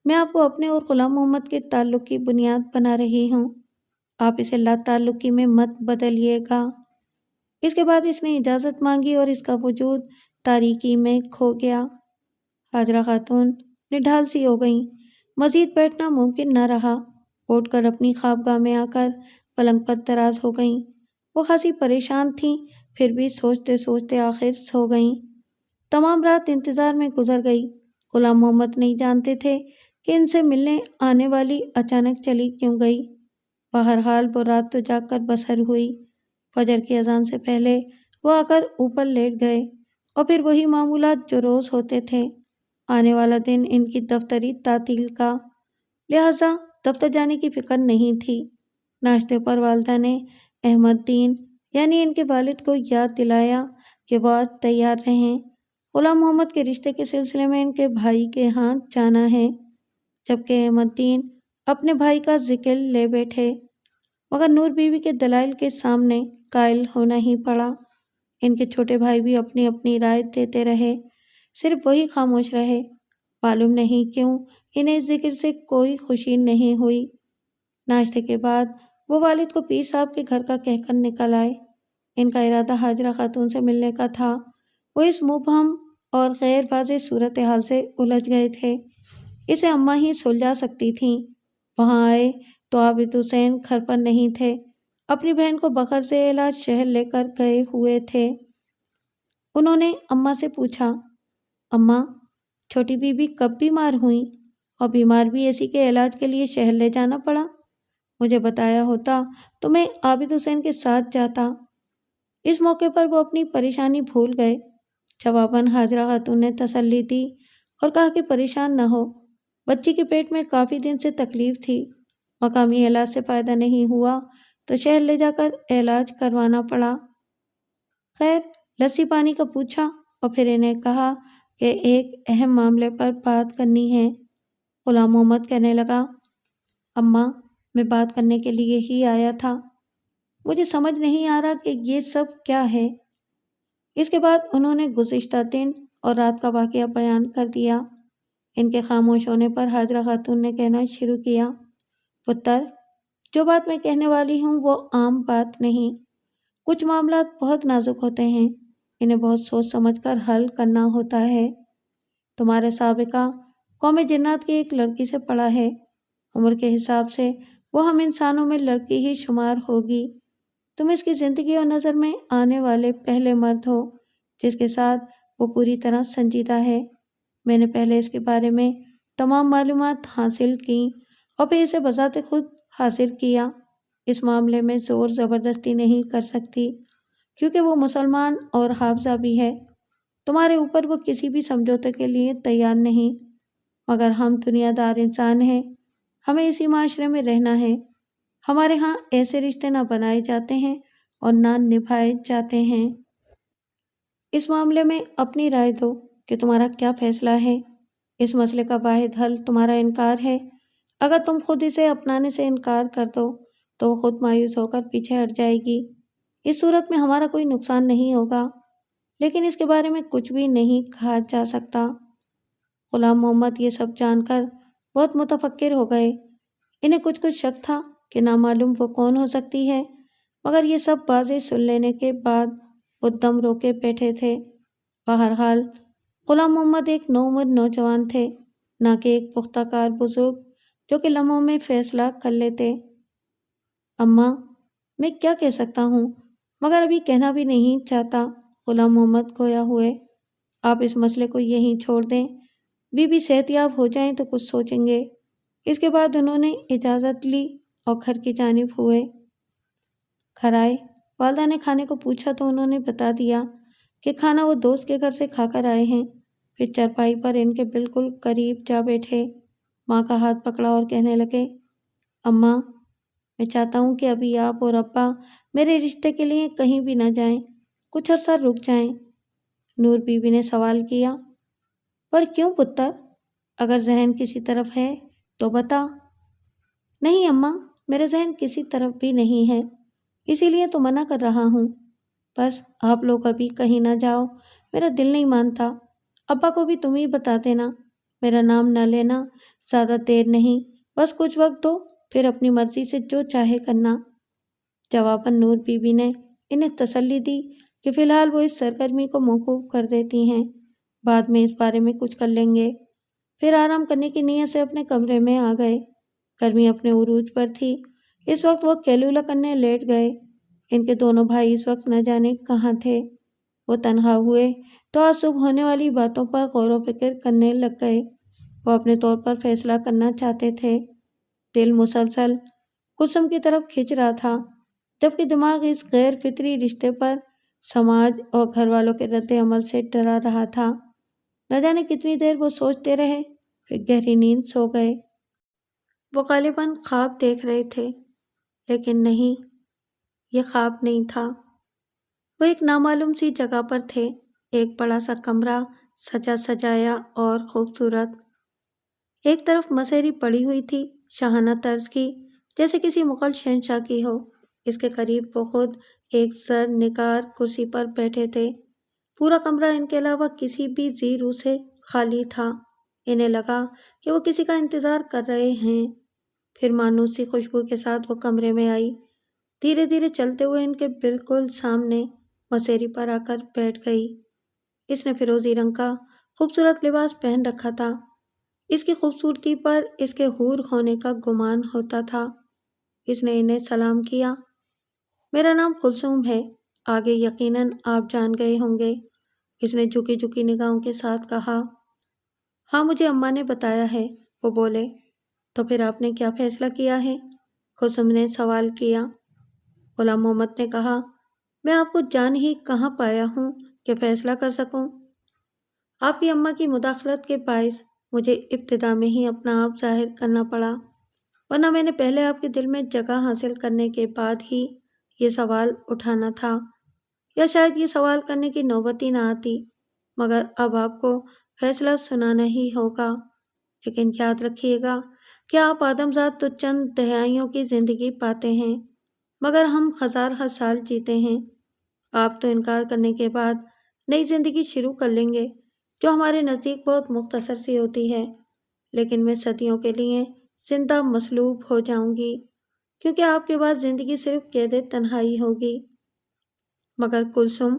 میں آپ کو اپنے اور غلام محمد کے تعلق کی بنیاد بنا رہی ہوں، آپ اسے لا تعلقی میں مت بدلیے گا۔ اس کے بعد اس نے اجازت مانگی اور اس کا وجود تاریکی میں کھو گیا۔ حاجرہ خاتون نڈھال سی ہو گئیں، مزید بیٹھنا ممکن نہ رہا۔ اٹھ کر اپنی خوابگاہ میں آ کر پلنگ پر دراز ہو گئیں۔ وہ خاصی پریشان تھیں، پھر بھی سوچتے سوچتے آخر سو گئیں۔ تمام رات انتظار میں گزر گئی۔ غلام محمد نہیں جانتے تھے کہ ان سے ملنے آنے والی اچانک چلی کیوں گئی۔ بہرحال وہ رات تو جاگ کر بسر ہوئی۔ فجر کی اذان سے پہلے وہ آ کر اوپر لیٹ گئے اور پھر وہی معمولات جو روز ہوتے تھے۔ آنے والا دن ان کی دفتری تعطیل کا، لہٰذا دفتر جانے کی فکر نہیں تھی۔ ناشتے پر والدہ نے احمد دین یعنی ان کے والد کو یاد دلایا کہ وہ آج تیار رہیں، غلام محمد کے رشتے کے سلسلے میں ان کے بھائی کے ہاں جانا ہے۔ جبکہ احمد دین اپنے بھائی کا ذکر لے بیٹھے، مگر نور بیوی کے دلائل کے سامنے قائل ہونا ہی پڑا۔ ان کے چھوٹے بھائی بھی اپنی اپنی رائے دیتے رہے، صرف وہی خاموش رہے۔ معلوم نہیں کیوں انہیں اس ذکر سے کوئی خوشی نہیں ہوئی۔ ناشتے کے بعد وہ والد کو پیر صاحب کے گھر کا کہہ کر نکل آئے۔ ان کا ارادہ حاجرہ خاتون سے ملنے کا تھا۔ وہ اس مبہم اور غیر واضح صورتحال سے الجھ گئے تھے، اسے اماں ہی سلجھا سکتی تھیں۔ وہاں آئے تو عابد حسین گھر پر نہیں تھے، اپنی بہن کو بغرض سے علاج شہر لے کر گئے ہوئے تھے۔ انہوں نے اماں سے پوچھا، اماں، چھوٹی بی بی کب بیمار ہوئیں اور بیمار بھی ایسی کے علاج کے لیے شہر لے جانا پڑا؟ مجھے بتایا ہوتا تو میں عابد حسین کے ساتھ جاتا۔ اس موقع پر وہ اپنی پریشانی بھول گئے۔ جواباً حاجرہ خاتون نے تسلی دی اور کہا کہ پریشان نہ ہو، بچی کے پیٹ میں کافی دن سے تکلیف تھی، مقامی علاج سے فائدہ نہیں ہوا تو شہر لے جا کر علاج کروانا پڑا۔ خیر، لسی پانی کا پوچھا اور پھر انہیں کہا کہ ایک اہم معاملے پر بات کرنی ہے۔ غلام محمد کہنے لگا، اماں، میں بات کرنے کے لیے ہی آیا تھا، مجھے سمجھ نہیں آ رہا کہ یہ سب کیا ہے۔ اس کے بعد انہوں نے گزشتہ دن اور رات کا واقعہ بیان کر دیا۔ ان کے خاموش ہونے پر حاجرہ خاتون نے کہنا شروع کیا، پتر، جو بات میں کہنے والی ہوں وہ عام بات نہیں، کچھ معاملات بہت نازک ہوتے ہیں، انہیں بہت سوچ سمجھ کر حل کرنا ہوتا ہے۔ تمہارے سابقہ قوم جنات کی ایک لڑکی سے پڑا ہے، عمر کے حساب سے وہ ہم انسانوں میں لڑکی ہی شمار ہوگی۔ تم اس کی زندگی اور نظر میں آنے والے پہلے مرد ہو جس کے ساتھ وہ پوری طرح سنجیدہ ہے۔ میں نے پہلے اس کے بارے میں تمام معلومات حاصل کیں اور پھر اسے بذات خود حاصل کیا۔ اس معاملے میں زور زبردستی نہیں کر سکتی کیونکہ وہ مسلمان اور حافظہ بھی ہے۔ تمہارے اوپر وہ کسی بھی سمجھوتے کے لیے تیار نہیں، مگر ہم دنیا دار انسان ہیں، ہمیں اسی معاشرے میں رہنا ہے۔ ہمارے ہاں ایسے رشتے نہ بنائے جاتے ہیں اور نہ نبھائے جاتے ہیں۔ اس معاملے میں اپنی رائے دو کہ تمہارا کیا فیصلہ ہے۔ اس مسئلے کا واحد حل تمہارا انکار ہے۔ اگر تم خود اسے اپنانے سے انکار کر دو تو وہ خود مایوس ہو کر پیچھے ہٹ جائے گی۔ اس صورت میں ہمارا کوئی نقصان نہیں ہوگا، لیکن اس کے بارے میں کچھ بھی نہیں کہا جا سکتا۔ غلام محمد یہ سب جان کر بہت متفکر ہو گئے۔ انہیں کچھ شک تھا کہ نامعلوم وہ کون ہو سکتی ہے، مگر یہ سب باتیں سن لینے کے بعد وہ دم روکے بیٹھے تھے۔ بہرحال غلام محمد ایک نوعمر نوجوان تھے، نہ کہ ایک پختہ کار بزرگ جو کہ لمحوں میں فیصلہ کر لیتے۔ اماں، میں کیا کہہ سکتا ہوں، مگر ابھی کہنا بھی نہیں چاہتا۔ غلام محمد کھویا ہوئے، آپ اس مسئلے کو یہیں چھوڑ دیں، بی بی صحت یاب ہو جائیں تو کچھ سوچیں گے۔ اس کے بعد انہوں نے اجازت لی اور گھر کی جانب ہوئے۔ گھر آئے، والدہ نے کھانے کو پوچھا تو انہوں نے بتا دیا کہ کھانا وہ دوست کے گھر سے کھا کر آئے ہیں۔ پھر چارپائی پر ان کے بالکل قریب جا بیٹھے، ماں کا ہاتھ پکڑا اور کہنے لگے، اماں، میں چاہتا ہوں کہ ابھی آپ اور ابا میرے رشتے کے لیے کہیں بھی نہ جائیں، کچھ عرصہ رک جائیں۔ نور بی بی نے سوال کیا، پر کیوں پتر؟ اگر ذہن کسی طرف ہے تو بتا۔ نہیں اماں، میرے ذہن کسی طرف بھی نہیں ہے، اسی لیے تو منع کر رہا ہوں۔ بس آپ لوگ ابھی کہیں نہ جاؤ، میرا دل نہیں مانتا۔ ابا کو بھی تم ہی بتا دینا، میرا نام نہ لینا، زیادہ دیر نہیں، بس کچھ وقت دو، پھر اپنی مرضی سے جو چاہے کرنا۔ جواباً نور بی بی نے انہیں تسلی دی کہ فی الحال وہ اس سرگرمی کو موقوف کر دیتی ہیں، بعد میں اس بارے میں کچھ کر لیں گے۔ پھر آرام کرنے کی نیت سے اپنے کمرے میں آ گئے۔ گرمی اپنے عروج پر تھی، اس وقت وہ کیلولہ کرنے لیٹ گئے۔ ان کے دونوں بھائی اس وقت نہ جانے کہاں تھے۔ وہ تنہا ہوئے تو آج صبح ہونے والی باتوں پر غور و فکر کرنے لگ گئے۔ وہ اپنے طور پر فیصلہ کرنا چاہتے تھے۔ دل مسلسل کلثوم کی طرف کھنچ رہا تھا، جبکہ دماغ اس غیر فطری رشتے پر سماج اور گھر والوں کے رد عمل سے ڈرا رہا تھا۔ نہ جانے کتنی دیر وہ سوچتے رہے، پھر گہری نیند سو گئے۔ وہ غالباً خواب دیکھ رہے تھے، لیکن نہیں، یہ خواب نہیں تھا۔ وہ ایک نامعلوم سی جگہ پر تھے، ایک بڑا سا کمرہ، سجا سجایا اور خوبصورت۔ ایک طرف مسہری پڑی ہوئی تھی، شاہانہ طرز کی، جیسے کسی مغل شہنشاہ کی ہو۔ اس کے قریب وہ خود ایک زر نگار کرسی پر بیٹھے تھے۔ پورا کمرہ ان کے علاوہ کسی بھی ذی روح سے خالی تھا۔ انہیں لگا کہ وہ کسی کا انتظار کر رہے ہیں۔ پھر مانوس سی خوشبو کے ساتھ وہ کمرے میں آئی، دھیرے دھیرے چلتے ہوئے ان کے بالکل سامنے مسہری پر آ کر بیٹھ گئی۔ اس نے فیروزی رنگ کا خوبصورت لباس پہن رکھا تھا۔ اس کی خوبصورتی پر اس کے حور ہونے کا گمان ہوتا تھا۔ اس نے انہیں سلام کیا، میرا نام کلثوم ہے، آگے یقیناً آپ جان گئے ہوں گے۔ اس نے جھکی جھکی نگاہوں کے ساتھ کہا، ہاں مجھے اماں نے بتایا ہے۔ وہ بولے، تو پھر آپ نے کیا فیصلہ کیا ہے؟ کلثوم نے سوال کیا۔ غلام محمد نے کہا، میں آپ کو جان ہی کہاں پایا ہوں کہ فیصلہ کر سکوں۔ آپ کی اماں کی مداخلت کے باعث مجھے ابتدا میں ہی اپنا آپ ظاہر کرنا پڑا، ورنہ میں نے پہلے آپ کے دل میں جگہ حاصل کرنے کے بعد ہی یہ سوال اٹھانا تھا، یا شاید یہ سوال کرنے کی نوبت ہی نہ آتی، مگر اب آپ کو فیصلہ سنانا ہی ہوگا۔ لیکن یاد رکھیے گا کہ آپ آدمزاد تو چند دہائیوں کی زندگی پاتے ہیں، مگر ہم ہزار سال جیتے ہیں۔ آپ تو انکار کرنے کے بعد نئی زندگی شروع کر لیں گے، جو ہمارے نزدیک بہت مختصر سی ہوتی ہے، لیکن میں صدیوں کے لیے زندہ مصلوب ہو جاؤں گی، کیونکہ آپ کے بعد زندگی صرف قید تنہائی ہوگی۔ مگر کلثوم،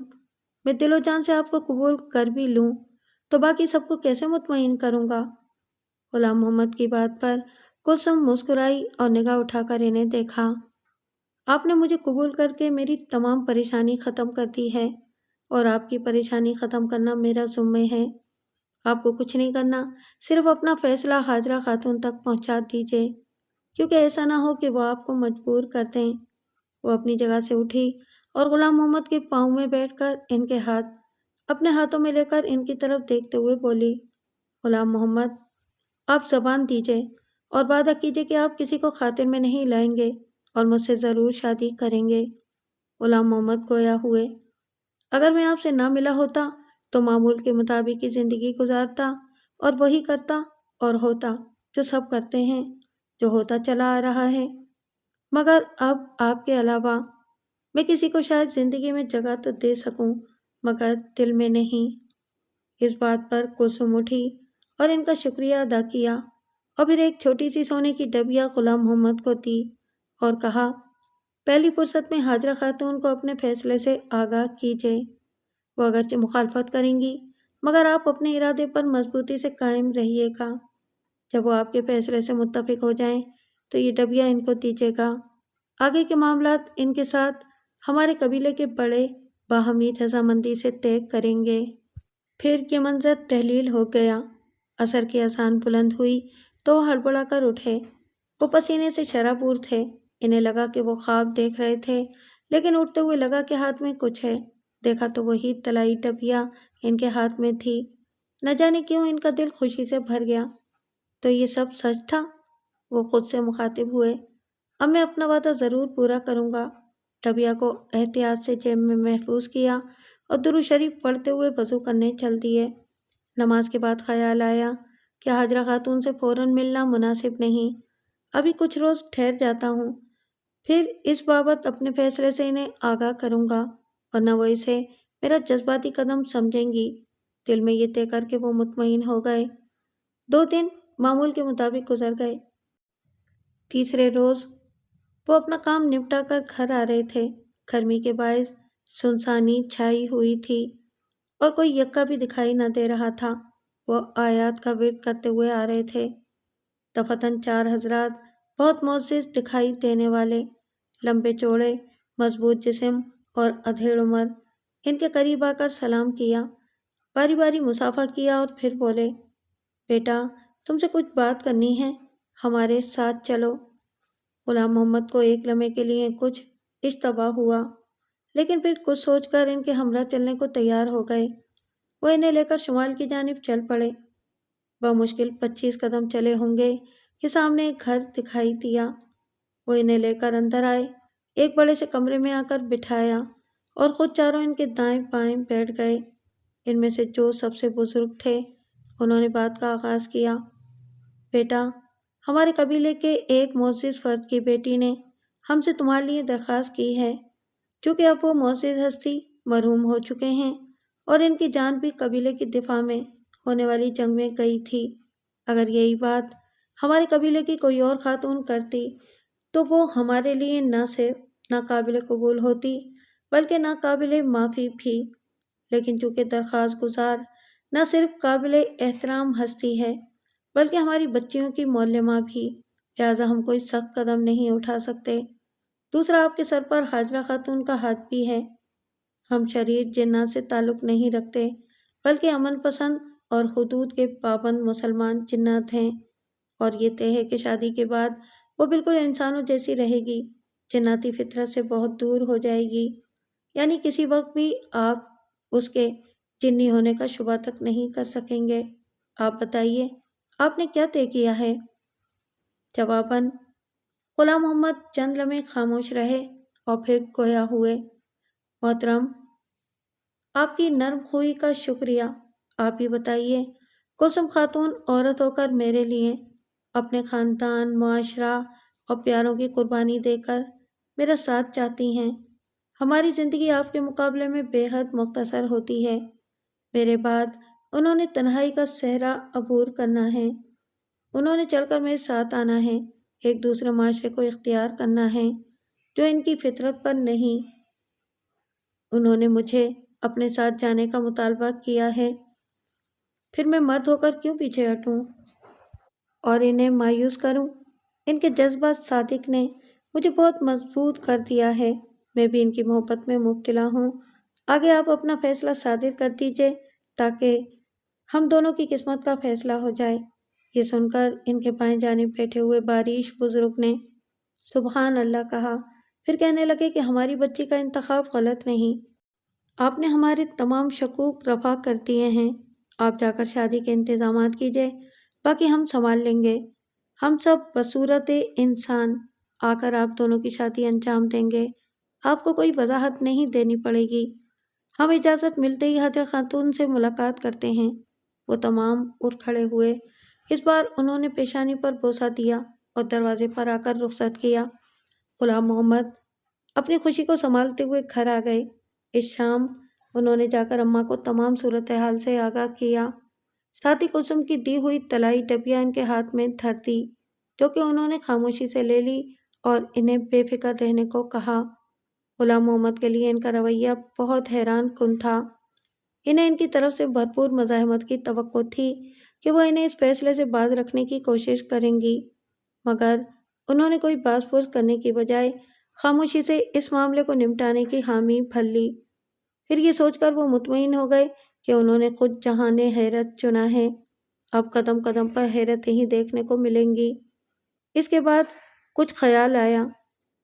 میں دل و جان سے آپ کو قبول کر بھی لوں تو باقی سب کو کیسے مطمئن کروں گا؟ غلام محمد کی بات پر کلثوم مسکرائی اور نگاہ اٹھا کر انہیں دیکھا۔ آپ نے مجھے قبول کر کے میری تمام پریشانی ختم کر دی ہے، اور آپ کی پریشانی ختم کرنا میرا ذمہ ہے۔ آپ کو کچھ نہیں کرنا، صرف اپنا فیصلہ حاجرہ خاتون تک پہنچا دیجیے، کیونکہ ایسا نہ ہو کہ وہ آپ کو مجبور کر دیں۔ وہ اپنی جگہ سے اٹھی اور غلام محمد کے پاؤں میں بیٹھ کر ان کے ہاتھ اپنے ہاتھوں میں لے کر ان کی طرف دیکھتے ہوئے بولی، غلام محمد، آپ زبان دیجیے اور وعدہ کیجیے کہ آپ کسی کو خاطر میں نہیں لائیں گے اور مجھ سے ضرور شادی کریں گے۔ غلام محمد گویا ہوئے، اگر میں آپ سے نہ ملا ہوتا تو معمول کے مطابق ہی زندگی گزارتا اور وہی کرتا اور ہوتا جو سب کرتے ہیں، جو ہوتا چلا آ رہا ہے، مگر اب آپ کے علاوہ میں کسی کو شاید زندگی میں جگہ تو دے سکوں، مگر دل میں نہیں۔ اس بات پر کلثوم اٹھی اور ان کا شکریہ ادا کیا، اور پھر ایک چھوٹی سی سونے کی ڈبیا غلام محمد کو دی اور کہا، پہلی فرصت میں حاجرہ خاتون کو اپنے فیصلے سے آگاہ کیجیے۔ وہ اگرچہ مخالفت کریں گی، مگر آپ اپنے ارادے پر مضبوطی سے قائم رہیے گا۔ جب وہ آپ کے فیصلے سے متفق ہو جائیں تو یہ ڈبیا ان کو دیجیے گا۔ آگے کے معاملات ان کے ساتھ ہمارے قبیلے کے بڑے باہمی رضامندی سے طے کریں گے۔ پھر یہ منظر تحلیل ہو گیا۔ عصر کی اذان بلند ہوئی تو وہ ہڑبڑا کر اٹھے۔ وہ پسینے سے شرابور تھے۔ انہیں لگا کہ وہ خواب دیکھ رہے تھے، لیکن اٹھتے ہوئے لگا کہ ہاتھ میں کچھ ہے۔ دیکھا تو وہی طلائی ڈبیا ان کے ہاتھ میں تھی۔ نہ جانے کیوں ان کا دل خوشی سے بھر گیا۔ تو یہ سب سچ تھا؟ وہ خود سے مخاطب ہوئے۔ اب میں اپنا وعدہ ضرور پورا کروں گا۔ ڈبیا کو احتیاط سے جیب میں محفوظ کیا اور درود شریف پڑھتے ہوئے وضو کرنے چل دیے۔ نماز کے بعد خیال آیا کہ حاجرہ خاتون سے فوراً ملنا مناسب نہیں، ابھی کچھ روز ٹھہر جاتا ہوں، پھر اس بابت اپنے فیصلے سے انہیں آگاہ کروں گا، ورنہ وہ اسے میرا جذباتی قدم سمجھیں گی۔ دل میں یہ طے کر کے وہ مطمئن ہو گئے۔ 2 دن معمول کے مطابق گزر گئے۔ تیسرے روز وہ اپنا کام نپٹا کر گھر آ رہے تھے۔ گرمی کے باعث سنسانی چھائی ہوئی تھی اور کوئی یکا بھی دکھائی نہ دے رہا تھا۔ وہ آیات کا ورد کرتے ہوئے آ رہے تھے۔ دفتن 4 حضرات بہت معزز دکھائی دینے والے، لمبے چوڑے، مضبوط جسم اور ادھیڑ عمر، ان کے قریب آ کر سلام کیا، باری باری مصافحہ کیا اور پھر بولے، بیٹا، تم سے کچھ بات کرنی ہے، ہمارے ساتھ چلو۔ غلام محمد کو ایک لمحے کے لیے کچھ اشتباہ ہوا، لیکن پھر کچھ سوچ کر ان کے ہمراہ چلنے کو تیار ہو گئے۔ وہ انہیں لے کر شمال کی جانب چل پڑے۔ بمشکل 25 قدم چلے ہوں گے کہ سامنے ایک گھر دکھائی دیا۔ وہ انہیں لے کر اندر آئے، ایک بڑے سے کمرے میں آ کر بٹھایا اور خود چاروں ان کے دائیں بائیں بیٹھ گئے۔ ان میں سے جو سب سے بزرگ تھے، انہوں نے بات کا آغاز کیا، بیٹا، ہمارے قبیلے کے ایک معزز فرد کی بیٹی نے ہم سے تمہارے لیے درخواست کی ہے، چونکہ اب وہ معزز ہستی مرحوم ہو چکے ہیں اور ان کی جان بھی قبیلے کی دفاع میں ہونے والی جنگ میں گئی تھی۔ اگر یہی بات ہمارے قبیلے کی کوئی اور خاتون کرتی تو وہ ہمارے لیے نہ صرف ناقابل قبول ہوتی بلکہ ناقابل معافی بھی، لیکن چونکہ درخواست گزار نہ صرف قابل احترام ہستی ہے بلکہ ہماری بچیوں کی معلمہ بھی، لہٰذا ہم کوئی سخت قدم نہیں اٹھا سکتے۔ دوسرا، آپ کے سر پر حاجرہ خاتون کا ہاتھ بھی ہے۔ ہم شریر جنات سے تعلق نہیں رکھتے بلکہ امن پسند اور حدود کے پابند مسلمان جنات ہیں، اور یہ طے ہے کہ شادی کے بعد وہ بالکل انسانوں جیسی رہے گی، جناتی فطرت سے بہت دور ہو جائے گی، یعنی کسی وقت بھی آپ اس کے جنی ہونے کا شبہ تک نہیں کر سکیں گے۔ آپ بتائیے، آپ نے کیا طے کیا ہے؟ جواباً غلام محمد چند لمحے خاموش رہے اور پھر گویا ہوئے، محترم، آپ کی نرم خوئی کا شکریہ۔ آپ ہی بتائیے، کلثوم خاتون عورت ہو کر میرے لیے اپنے خاندان، معاشرہ اور پیاروں کی قربانی دے کر میرا ساتھ چاہتی ہیں۔ ہماری زندگی آپ کے مقابلے میں بے حد مختصر ہوتی ہے۔ میرے بعد انہوں نے تنہائی کا صحرا عبور کرنا ہے، انہوں نے چل کر میرے ساتھ آنا ہے، ایک دوسرے معاشرے کو اختیار کرنا ہے جو ان کی فطرت پر نہیں۔ انہوں نے مجھے اپنے ساتھ جانے کا مطالبہ کیا ہے، پھر میں مرد ہو کر کیوں پیچھے ہٹوں اور انہیں مایوس کروں؟ ان کے جذبات صادق نے مجھے بہت مضبوط کر دیا ہے، میں بھی ان کی محبت میں مبتلا ہوں۔ آگے آپ اپنا فیصلہ صادر کر دیجئے تاکہ ہم دونوں کی قسمت کا فیصلہ ہو جائے۔ یہ سن کر ان کے بائیں جانب بیٹھے ہوئے باریش بزرگ نے سبحان اللہ کہا، پھر کہنے لگے کہ ہماری بچی کا انتخاب غلط نہیں، آپ نے ہمارے تمام شکوک رفع کر دیے ہیں۔ آپ جا کر شادی کے انتظامات کیجئے، باقی ہم سنبھال لیں گے۔ ہم سب بصورت انسان آ کر آپ دونوں کی شادی انجام دیں گے، آپ کو کوئی وضاحت نہیں دینی پڑے گی۔ ہم اجازت ملتے ہی حاجرہ خاتون سے ملاقات کرتے ہیں۔ وہ تمام اٹھ کھڑے ہوئے، اس بار انہوں نے پیشانی پر بوسہ دیا اور دروازے پر آ کر رخصت کیا۔ غلام محمد اپنی خوشی کو سنبھالتے ہوئے گھر آ گئے۔ اس شام انہوں نے جا کر اماں کو تمام صورتحال سے آگاہ کیا، ساتھ ہی کلثوم کی دی ہوئی طلائی ڈبیا ان کے ہاتھ میں دھر دی، جو کہ انہوں نے خاموشی سے لے لی اور انہیں بے فکر رہنے کو کہا۔ غلام محمد کے لیے ان کا رویہ بہت حیران کن تھا۔ انہیں ان کی طرف سے بھرپور مزاحمت کی توقع تھی کہ وہ انہیں اس فیصلے سے باز رکھنے کی کوشش کریں گی، مگر انہوں نے کوئی باز پرس کرنے کی بجائے خاموشی سے اس معاملے کو نمٹانے کی حامی بھر لی۔ پھر یہ سوچ کر وہ مطمئن ہو گئے کہ انہوں نے خود جہان حیرت چنا ہے، اب قدم قدم پر حیرتیں ہی دیکھنے کو ملیں گی۔ اس کے بعد کچھ خیال آیا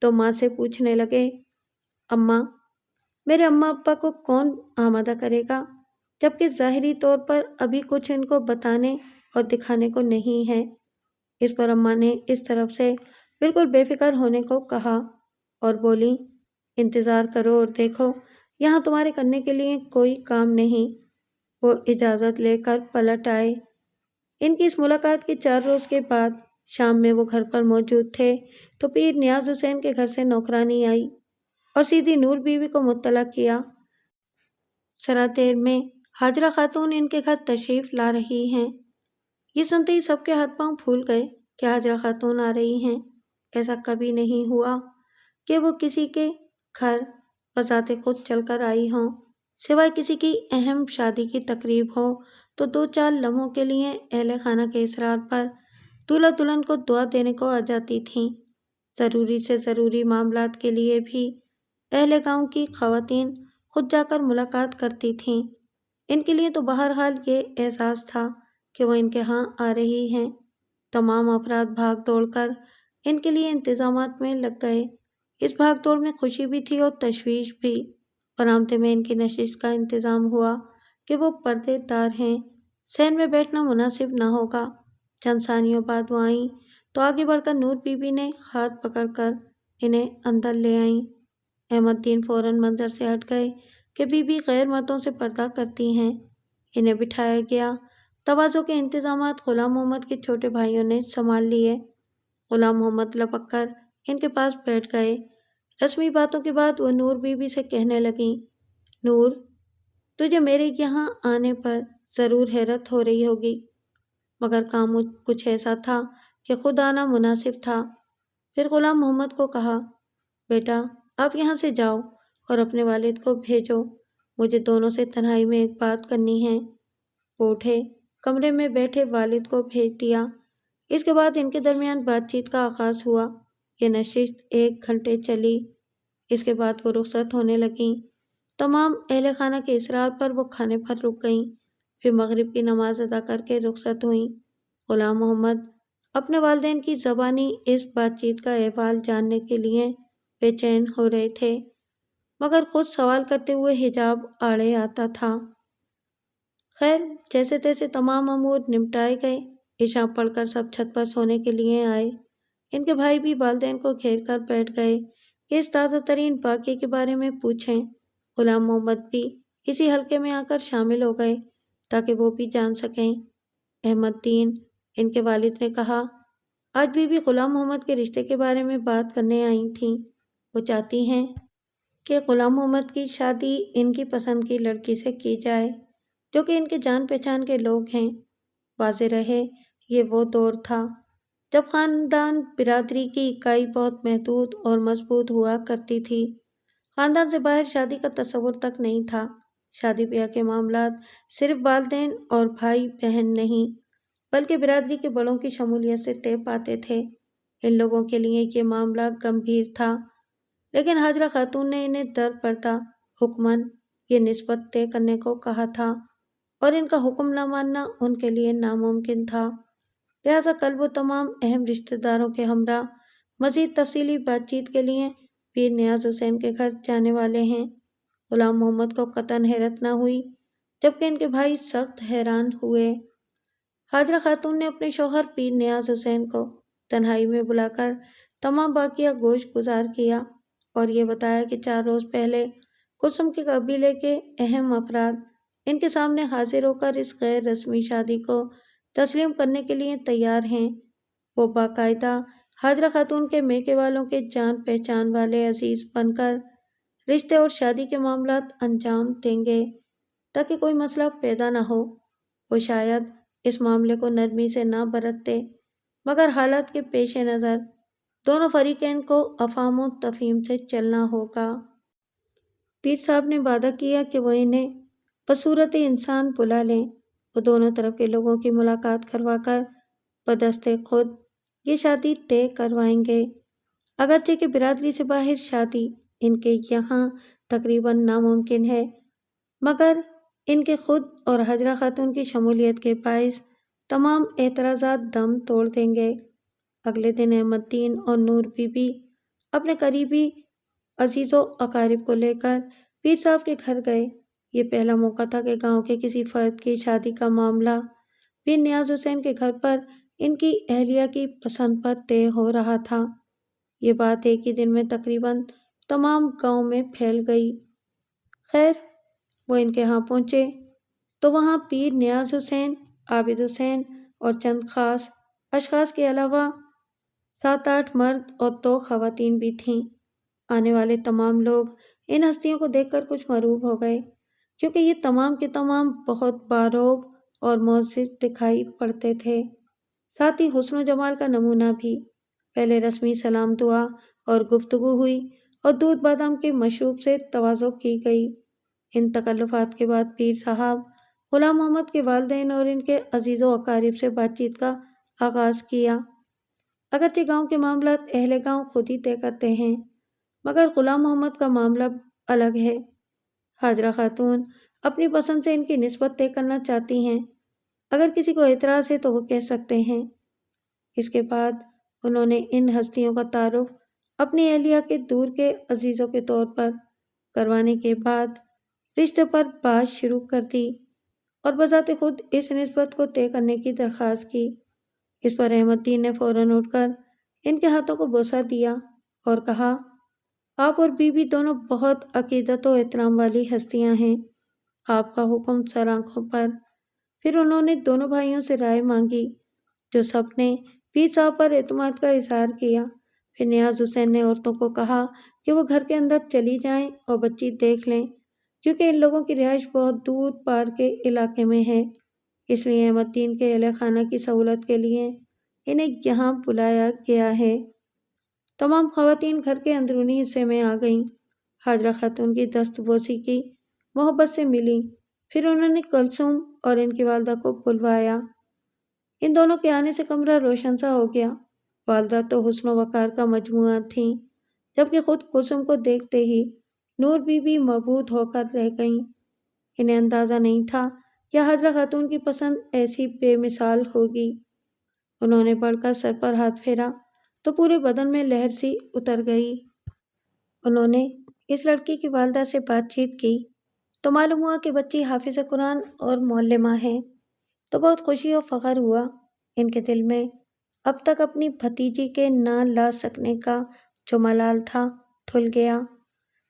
تو ماں سے پوچھنے لگے، اماں، میرے اماں ابا کو کون آمادہ کرے گا، جبکہ ظاہری طور پر ابھی کچھ ان کو بتانے اور دکھانے کو نہیں ہے۔ اس پر اماں نے اس طرف سے بالکل بے فکر ہونے کو کہا اور بولی، انتظار کرو اور دیکھو، یہاں تمہارے کرنے کے لیے کوئی کام نہیں۔ وہ اجازت لے کر پلٹ آئے۔ ان کی اس ملاقات کے 4 روز کے بعد شام میں وہ گھر پر موجود تھے تو پیر نیاز حسین کے گھر سے نوکرانی آئی اور سیدھی نور بیوی کو مطلع کیا، ذرا دیر میں حاجرہ خاتون ان کے گھر تشریف لا رہی ہیں۔ یہ سنتے ہی سب کے ہاتھ پاؤں پھول گئے کہ حاجرہ خاتون آ رہی ہیں۔ ایسا کبھی نہیں ہوا کہ وہ کسی کے گھر بذات خود چل کر آئی ہوں، سوائے کسی کی اہم شادی کی تقریب ہو تو 2-4 لمحوں کے لیے اہل خانہ کے اصرار پر دولہا دلہن کو دعا دینے کو آ جاتی تھیں۔ ضروری سے ضروری معاملات کے لیے بھی اہل گاؤں کی خواتین خود جا کر ملاقات کرتی تھیں۔ ان کے لیے تو بہرحال یہ اعزاز تھا کہ وہ ان کے ہاں آ رہی ہیں۔ تمام افراد بھاگ دوڑ کر ان کے لیے انتظامات میں لگ گئے۔ اس بھاگ دوڑ میں خوشی بھی تھی اور تشویش بھی۔ برآمدے میں ان کی نشست کا انتظام ہوا کہ وہ پردے دار ہیں، صحن میں بیٹھنا مناسب نہ ہوگا۔ چند ثانیوں بعد وہ آئیں تو آگے بڑھ کر نور بی بی نے ہاتھ پکڑ کر انہیں اندر لے آئیں۔ احمد دین فوراً منظر سے ہٹ گئے کہ بی بی غیر مردوں سے پردہ کرتی ہیں۔ انہیں بٹھایا گیا۔ تواضع کے انتظامات غلام محمد کے چھوٹے بھائیوں نے سنبھال لیے۔ غلام محمد لپک کر ان کے پاس بیٹھ گئے۔ رسمی باتوں کے بعد وہ نور بی بی سے کہنے لگیں، نور، تجھے میرے یہاں آنے پر ضرور حیرت ہو رہی ہوگی، مگر کام کچھ ایسا تھا کہ خود آنا مناسب تھا۔ پھر غلام محمد کو کہا، بیٹا آپ یہاں سے جاؤ اور اپنے والد کو بھیجو، مجھے دونوں سے تنہائی میں ایک بات کرنی ہے۔ وہ اٹھے، کمرے میں بیٹھے والد کو بھیج دیا۔ اس کے بعد ان کے درمیان بات چیت کا آغاز ہوا۔ یہ نشست 1 گھنٹے چلی۔ اس کے بعد وہ رخصت ہونے لگیں۔ تمام اہل خانہ کے اصرار پر وہ کھانے پر رک گئیں، پھر مغرب کی نماز ادا کر کے رخصت ہوئیں۔ غلام محمد اپنے والدین کی زبانی اس بات چیت کا احوال جاننے کے لیے بے چین ہو رہے تھے، مگر خود سوال کرتے ہوئے حجاب آڑے آتا تھا۔ خیر، جیسے تیسے تمام امور نمٹائے گئے۔ عشاء پڑھ کر سب چھت پر سونے کے لیے آئے۔ ان کے بھائی بھی والدین کو گھیر کر بیٹھ گئے کہ اس تازہ ترین واقعے کے بارے میں پوچھیں۔ غلام محمد بھی اسی حلقے میں آ کر شامل ہو گئے تاکہ وہ بھی جان سکیں۔ احمد دین، ان کے والد نے کہا، آج بھی غلام محمد کے رشتے کے بارے میں بات کرنے آئی تھیں۔ وہ چاہتی ہیں کہ غلام محمد کی شادی ان کی پسند کی لڑکی سے کی جائے جو کہ ان کے جان پہچان کے لوگ ہیں۔ واضح رہے، یہ وہ دور تھا جب خاندان برادری کی اکائی بہت محدود اور مضبوط ہوا کرتی تھی۔ خاندان سے باہر شادی کا تصور تک نہیں تھا۔ شادی بیاہ کے معاملات صرف والدین اور بھائی بہن نہیں بلکہ برادری کے بڑوں کی شمولیت سے طے پاتے تھے۔ ان لوگوں کے لیے یہ معاملہ گمبھیر تھا، لیکن حاجرہ خاتون نے انہیں در پردہ حکماً یہ نسبت طے کرنے کو کہا تھا اور ان کا حکم نہ ماننا ان کے لیے ناممکن تھا۔ لہٰذا کل وہ تمام اہم رشتہ داروں کے ہمراہ مزید تفصیلی بات چیت کے لیے پیر نیاز حسین کے گھر جانے والے ہیں۔ غلام محمد کو قطعاً حیرت نہ ہوئی جبکہ ان کے بھائی سخت حیران ہوئے۔ حاجرہ خاتون نے اپنے شوہر پیر نیاز حسین کو تنہائی میں بلا کر تمام واقعہ گوش گزار کیا اور یہ بتایا کہ 4 روز پہلے کلثوم کے قبیلے کے اہم افراد ان کے سامنے حاضر ہو کر اس غیر رسمی شادی کو تسلیم کرنے کے لیے تیار ہیں۔ وہ باقاعدہ حاجرہ خاتون کے میکے والوں کے جان پہچان والے عزیز بن کر رشتے اور شادی کے معاملات انجام دیں گے تاکہ کوئی مسئلہ پیدا نہ ہو۔ وہ شاید اس معاملے کو نرمی سے نہ برتتے مگر حالات کے پیش نظر دونوں فریقین کو افہام و تفہیم سے چلنا ہوگا۔ پیر صاحب نے وعدہ کیا کہ وہ انہیں بصورت انسان بلا لیں۔ وہ دونوں طرف کے لوگوں کی ملاقات کروا کر بدست خود یہ شادی طے کروائیں گے۔ اگرچہ کہ برادری سے باہر شادی ان کے یہاں تقریباً ناممکن ہے مگر ان کے خود اور حاجرہ خاتون کی شمولیت کے باعث تمام اعتراضات دم توڑ دیں گے۔ اگلے دن احمد دین اور نور بی بی اپنے قریبی عزیز و اقارب کو لے کر پیر صاحب کے گھر گئے۔ یہ پہلا موقع تھا کہ گاؤں کے کسی فرد کی شادی کا معاملہ پیر نیاز حسین کے گھر پر ان کی اہلیہ کی پسند پر طے ہو رہا تھا۔ یہ بات ایک ہی دن میں تقریباً تمام گاؤں میں پھیل گئی۔ خیر، وہ ان کے ہاں پہنچے تو وہاں پیر نیاز حسین، عابد حسین اور چند خاص اشخاص کے علاوہ 7-8 مرد اور 2 خواتین بھی تھیں۔ آنے والے تمام لوگ ان ہستیوں کو دیکھ کر کچھ مرعوب ہو گئے کیونکہ یہ تمام کے تمام بہت باروب اور معزز دکھائی پڑتے تھے، ساتھ ہی حسن و جمال کا نمونہ بھی۔ پہلے رسمی سلام دعا اور گفتگو ہوئی اور دودھ بادام کے مشروب سے تواضع کی گئی۔ ان تکلفات کے بعد پیر صاحب غلام محمد کے والدین اور ان کے عزیز و اقارب سے بات چیت کا آغاز کیا۔ اگرچہ گاؤں کے معاملات اہل گاؤں خود ہی طے کرتے ہیں مگر غلام محمد کا معاملہ الگ ہے۔ حاجرہ خاتون اپنی پسند سے ان کی نسبت طے کرنا چاہتی ہیں۔ اگر کسی کو اعتراض ہے تو وہ کہہ سکتے ہیں۔ اس کے بعد انہوں نے ان ہستیوں کا تعارف اپنی اہلیہ کے دور کے عزیزوں کے طور پر کروانے کے بعد رشتے پر بات شروع کر دی اور بذات خود اس نسبت کو طے کرنے کی درخواست کی۔ اس پر احمد دین نے فوراً اٹھ کر ان کے ہاتھوں کو بوسہ دیا اور کہا، آپ اور بی بی دونوں بہت عقیدت و احترام والی ہستیاں ہیں، آپ کا حکم سر آنکھوں پر۔ پھر انہوں نے دونوں بھائیوں سے رائے مانگی جو سب نے پیر صاحب پر اعتماد کا اظہار کیا۔ پھر نیاز حسین نے عورتوں کو کہا کہ وہ گھر کے اندر چلی جائیں اور بچی دیکھ لیں کیونکہ ان لوگوں کی رہائش بہت دور پار کے علاقے میں ہے، اس لیے احمد دین کے اہل خانہ کی سہولت کے لیے انہیں یہاں بلایا گیا ہے۔ تمام خواتین گھر کے اندرونی حصے میں آ گئیں، حاجرہ خاتون کی دست بوسی کی، محبت سے ملی۔ پھر انہوں نے کلثوم اور ان کی والدہ کو بلوایا۔ ان دونوں کے آنے سے کمرہ روشن سا ہو گیا۔ والدہ تو حسن و وقار کا مجموعہ تھیں جبکہ خود کلثوم کو دیکھتے ہی نور بی بی مبہوت ہو کر رہ گئیں۔ انہیں اندازہ نہیں تھا کہ حاجرہ خاتون کی پسند ایسی بے مثال ہوگی۔ انہوں نے بڑھ کر سر پر ہاتھ پھیرا تو پورے بدن میں لہر سی اتر گئی۔ انہوں نے اس لڑکی کی والدہ سے بات چیت کی تو معلوم ہوا کہ بچی حافظ قرآن اور معلمہ ہے، تو بہت خوشی اور فخر ہوا۔ ان کے دل میں اب تک اپنی بھتیجی کے نہ لا سکنے کا جو ملال تھا دھل گیا۔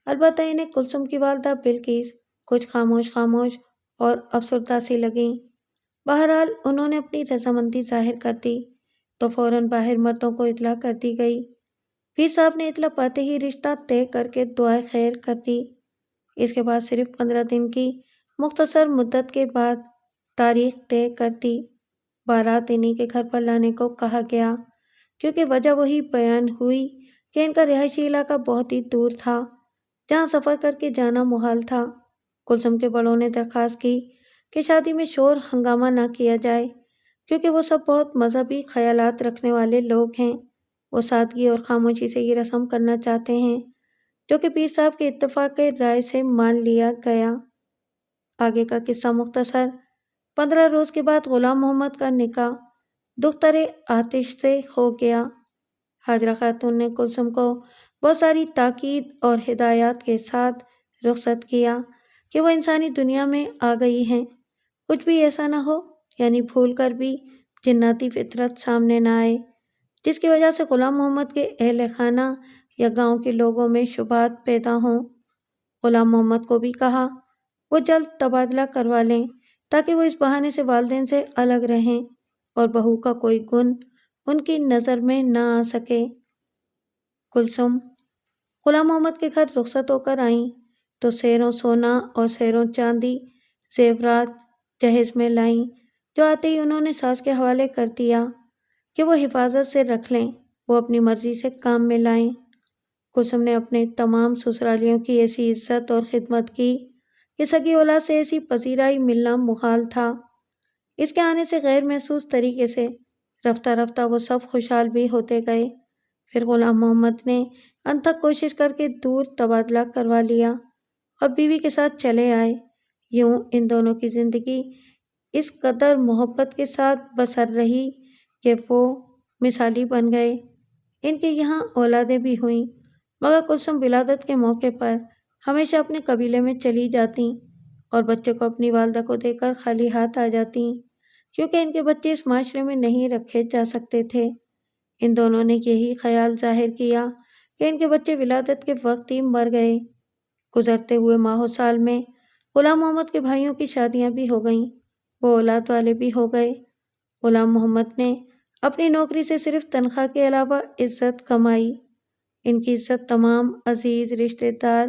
البتہ انہیں کلثوم کی والدہ بلقیس کچھ خاموش خاموش اور افسردہ سی لگیں۔ بہرحال انہوں نے اپنی رضامندی ظاہر کر دی تو فوراً باہر مردوں کو اطلاع کر دی گئی۔ پیر صاحب نے اطلاع پاتے ہی رشتہ طے کر کے دعائے خیر کر دی۔ اس کے بعد صرف 15 دن کی مختصر مدت کے بعد تاریخ طے کر دی۔ بارات انہی کے گھر پر لانے کو کہا گیا، کیونکہ وجہ وہی بیان ہوئی کہ ان کا رہائشی علاقہ بہت ہی دور تھا، جہاں سفر کر کے جانا محال تھا۔ کلثوم کے بڑوں نے درخواست کی کہ شادی میں شور ہنگامہ نہ کیا جائے، کیونکہ وہ سب بہت مذہبی خیالات رکھنے والے لوگ ہیں۔ وہ سادگی اور خاموشی سے یہ رسم کرنا چاہتے ہیں، جو کہ پیر صاحب کے اتفاق رائے سے مان لیا گیا۔ آگے کا قصہ مختصر۔ 15 روز کے بعد غلام محمد کا نکاح دختر آتش سے ہو گیا۔ حاجرہ خاتون نے کلثوم کو بہت ساری تاکید اور ہدایات کے ساتھ رخصت کیا کہ وہ انسانی دنیا میں آ گئی ہیں، کچھ بھی ایسا نہ ہو، یعنی بھول کر بھی جناتی فطرت سامنے نہ آئے، جس کی وجہ سے غلام محمد کے اہل خانہ یا گاؤں کے لوگوں میں شبہات پیدا ہوں۔ غلام محمد کو بھی کہا وہ جلد تبادلہ کروا لیں تاکہ وہ اس بہانے سے والدین سے الگ رہیں اور بہو کا کوئی گن ان کی نظر میں نہ آ سکے۔ کلثوم غلام محمد کے گھر رخصت ہو کر آئیں تو سیروں سونا اور سیروں چاندی زیورات جہیز میں لائیں، جو آتے ہی انہوں نے ساس کے حوالے کر دیا کہ وہ حفاظت سے رکھ لیں، وہ اپنی مرضی سے کام میں لائیں۔ کلثوم نے اپنے تمام سسرالیوں کی ایسی عزت اور خدمت کی کہ سگی اولاد سے ایسی پذیرائی ملنا محال تھا۔ اس کے آنے سے غیر محسوس طریقے سے رفتہ رفتہ وہ سب خوشحال بھی ہوتے گئے۔ پھر غلام محمد نے انتھک کوشش کر کے دور تبادلہ کروا لیا اور بیوی کے ساتھ چلے آئے۔ یوں ان دونوں کی زندگی اس قدر محبت کے ساتھ بسر رہی کہ وہ مثالی بن گئے۔ ان کے یہاں اولادیں بھی ہوئیں، مگر کلثوم ولادت کے موقع پر ہمیشہ اپنے قبیلے میں چلی جاتیں اور بچے کو اپنی والدہ کو دے کر خالی ہاتھ آ جاتیں، کیونکہ ان کے بچے اس معاشرے میں نہیں رکھے جا سکتے تھے۔ ان دونوں نے یہی خیال ظاہر کیا کہ ان کے بچے ولادت کے وقت ہی مر گئے۔ گزرتے ہوئے ماہ و سال میں غلام محمد کے بھائیوں کی شادیاں بھی ہو گئیں، وہ اولاد والے بھی ہو گئے۔ غلام محمد نے اپنی نوکری سے صرف تنخواہ کے علاوہ عزت کمائی۔ ان کی عزت تمام عزیز رشتہ دار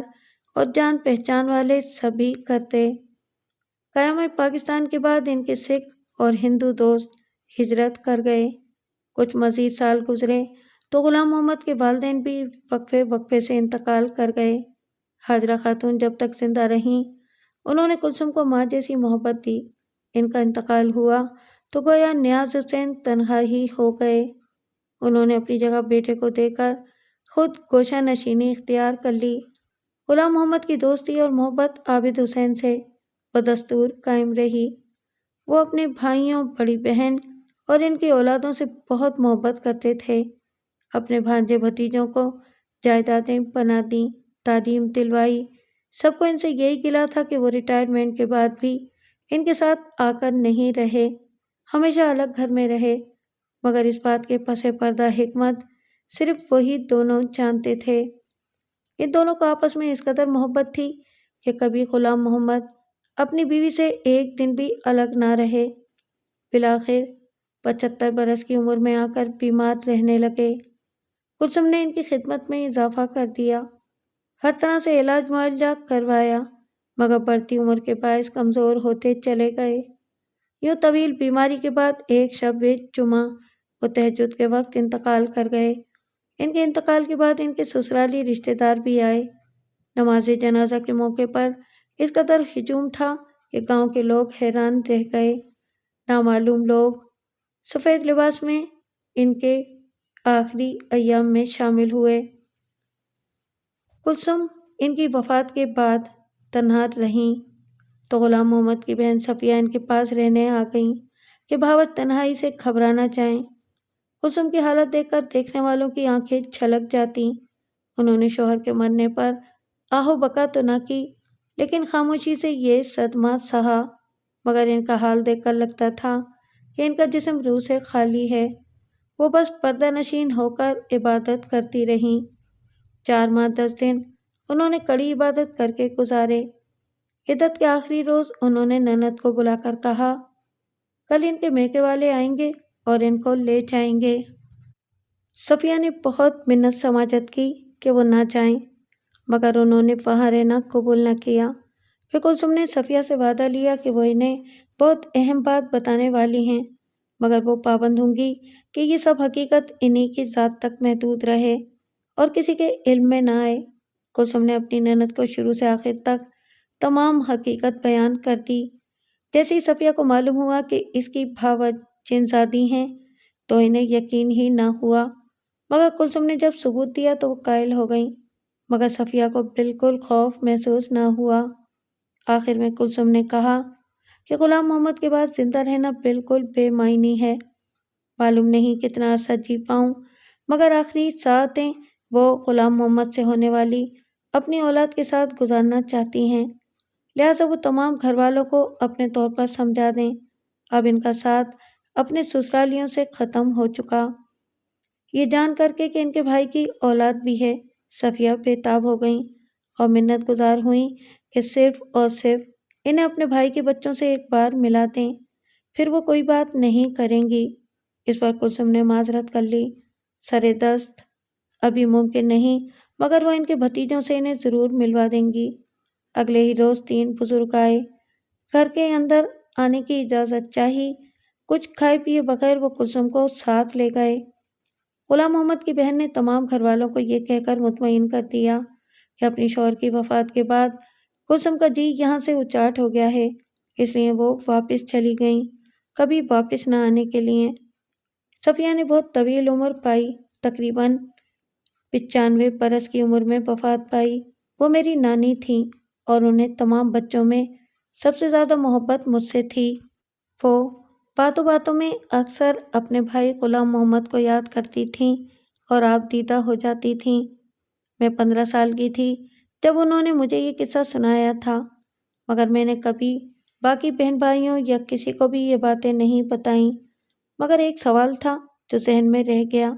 اور جان پہچان والے سبھی کرتے۔ قیام پاکستان کے بعد ان کے سکھ اور ہندو دوست ہجرت کر گئے۔ کچھ مزید سال گزرے تو غلام محمد کے والدین بھی وقفے وقفے سے انتقال کر گئے۔ حاجرہ خاتون جب تک زندہ رہیں انہوں نے کلثوم کو ماں جیسی محبت دی۔ ان کا انتقال ہوا تو گویا نیاز حسین تنہا ہی ہو گئے۔ انہوں نے اپنی جگہ بیٹے کو دے کر خود گوشہ نشینی اختیار کر لی۔ غلام محمد کی دوستی اور محبت عابد حسین سے بدستور قائم رہی۔ وہ اپنے بھائیوں، بڑی بہن اور ان کی اولادوں سے بہت محبت کرتے تھے۔ اپنے بھانجے بھتیجوں کو جائیدادیں بنا دیں، تعلیم دلوائی۔ سب کو ان سے یہی گلہ تھا کہ وہ ریٹائرمنٹ کے بعد بھی ان کے ساتھ آ کر نہیں رہے، ہمیشہ الگ گھر میں رہے، مگر اس بات کے پس پردہ حکمت صرف وہی دونوں جانتے تھے۔ ان دونوں کو آپس میں اس قدر محبت تھی کہ کبھی غلام محمد اپنی بیوی سے ایک دن بھی الگ نہ رہے۔ بالآخر 75 برس کی عمر میں آ کر بیمار رہنے لگے۔ کلثوم نے ان کی خدمت میں اضافہ کر دیا، ہر طرح سے علاج معالجہ کروایا، مگر بڑھتی عمر کے باعث کمزور ہوتے چلے گئے۔ یوں طویل بیماری کے بعد ایک شب جمعہ وہ تہجد کے وقت انتقال کر گئے۔ ان کے انتقال کے بعد ان کے سسرالی رشتہ دار بھی آئے۔ نماز جنازہ کے موقع پر اس قدر ہجوم تھا کہ گاؤں کے لوگ حیران رہ گئے۔ نامعلوم لوگ سفید لباس میں ان کے آخری ایام میں شامل ہوئے۔ کلثوم ان کی وفات کے بعد تنہا رہیں تو غلام محمد کی بہن صفیہ ان کے پاس رہنے آ گئیں کہ بھاوت تنہائی سے گھبرا نہ جائیں۔ کلثوم کی حالت دیکھ کر دیکھنے والوں کی آنکھیں چھلک جاتیں۔ انہوں نے شوہر کے مرنے پر آہو بکا تو نہ کی، لیکن خاموشی سے یہ صدمہ سہا، مگر ان کا حال دیکھ کر لگتا تھا کہ ان کا جسم روح سے خالی ہے۔ وہ بس پردہ نشین ہو کر عبادت کرتی رہیں۔ 4 ماہ 10 دن انہوں نے کڑی عبادت کر کے گزارے۔ عدت کے آخری روز انہوں نے نند کو بلا کر کہا، کل ان کے میکے والے آئیں گے اور ان کو لے جائیں گے۔ صفیہ نے بہت منت سماجت کی کہ وہ نہ جائیں، مگر انہوں نے وہاں رہنا قبول نہ کیا۔ پھر کلثوم نے صفیہ سے وعدہ لیا کہ وہ انہیں بہت اہم بات بتانے والی ہیں، مگر وہ پابند ہوں گی کہ یہ سب حقیقت انہی کی ذات تک محدود رہے اور کسی کے علم میں نہ آئے۔ کلثوم نے اپنی نند کو شروع سے آخر تک تمام حقیقت بیان کر دی۔ جیسے ہی صفیہ کو معلوم ہوا کہ اس کی بھاوج جن زادی ہیں تو انہیں یقین ہی نہ ہوا، مگر کلثوم نے جب ثبوت دیا تو وہ قائل ہو گئیں، مگر صفیہ کو بالکل خوف محسوس نہ ہوا۔ آخر میں کلثوم نے کہا کہ غلام محمد کے بعد زندہ رہنا بالکل بے معنی ہے۔ معلوم نہیں کتنا عرصہ جی پاؤں، مگر آخری ساعتیں وہ غلام محمد سے ہونے والی اپنی اولاد کے ساتھ گزارنا چاہتی ہیں، لہٰذا وہ تمام گھر والوں کو اپنے طور پر سمجھا دیں۔ اب ان کا ساتھ اپنے سسرالیوں سے ختم ہو چکا۔ یہ جان کر کے کہ ان کے بھائی کی اولاد بھی ہے، صفیہ بے تاب ہو گئیں اور منت گزار ہوئیں کہ صرف اور صرف انہیں اپنے بھائی کے بچوں سے ایک بار ملا دیں، پھر وہ کوئی بات نہیں کریں گی۔ اس پر کلثوم نے معذرت کر لی، سرے دست ابھی ممکن نہیں، مگر وہ ان کے بھتیجوں سے انہیں ضرور ملوا دیں گی۔ اگلے ہی روز 3 بزرگ آئے، گھر کے اندر آنے کی اجازت چاہی۔ کچھ کھائے پیے بغیر وہ کلثوم کو ساتھ لے گئے۔ غلام محمد کی بہن نے تمام گھر والوں کو یہ کہہ کر مطمئن کر دیا کہ اپنی شوہر کی وفات کے بعد کلثوم کا جی یہاں سے اچاٹ ہو گیا ہے، اس لیے وہ واپس چلی گئیں، کبھی واپس نہ آنے کے لیے۔ صفیہ نے بہت طویل عمر پائی، تقریباً 95 برس کی عمر میں وفات پائی۔ وہ میری نانی تھیں اور انہیں تمام بچوں میں سب سے زیادہ محبت مجھ سے تھی۔ وہ باتوں باتوں میں اکثر اپنے بھائی غلام محمد کو یاد کرتی تھیں اور آپ دیدہ ہو جاتی تھیں۔ میں 15 سال کی تھی جب انہوں نے مجھے یہ قصہ سنایا تھا، مگر میں نے کبھی باقی بہن بھائیوں یا کسی کو بھی یہ باتیں نہیں بتائیں، مگر ایک سوال تھا جو ذہن میں رہ گیا۔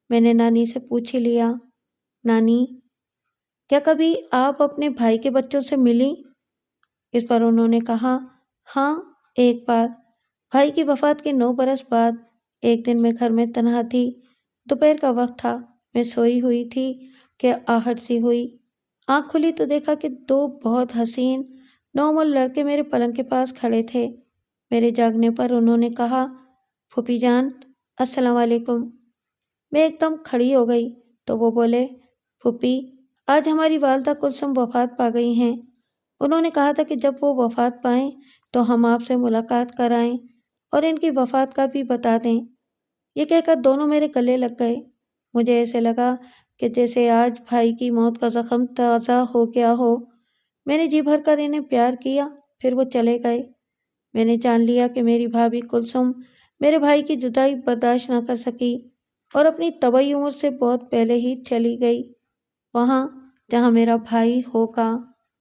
میں نے نانی سے پوچھ ہی لیا، نانی کیا کبھی آپ اپنے بھائی کے بچوں سے ملیں؟ اس پر انہوں نے کہا، ہاں ایک بار، بھائی کی وفات کے 9 برس بعد۔ ایک دن میں گھر میں تنہا تھی، دوپہر کا وقت تھا، میں سوئی ہوئی تھی کہ آہٹ سی ہوئی۔ آنکھ کھلی تو دیکھا کہ 2 بہت حسین نوعمر لڑکے میرے پلنگ کے پاس کھڑے تھے۔ میرے جاگنے پر انہوں نے کہا، پھوپھی جان السلام علیکم۔ میں ایک دم کھڑی ہو گئی تو وہ بولے، پھوپھی آج ہماری والدہ کلثوم وفات پا گئی ہیں۔ انہوں نے کہا تھا کہ جب وہ وفات پائیں تو ہم آپ سے ملاقات کرائیں اور ان کی وفات کا بھی بتا دیں۔ یہ کہہ کر دونوں میرے گلے لگ گئے۔ مجھے ایسے لگا کہ جیسے آج بھائی کی موت کا زخم تازہ ہو گیا ہو۔ میں نے جی بھر کر انہیں پیار کیا، پھر وہ چلے گئے۔ میں نے جان لیا کہ میری بھابھی کلثوم میرے بھائی کی جدائی برداشت نہ کر سکی اور اپنی طبعی عمر سے بہت پہلے ہی چلی گئی، وہاں جہاں میرا بھائی ہوگا۔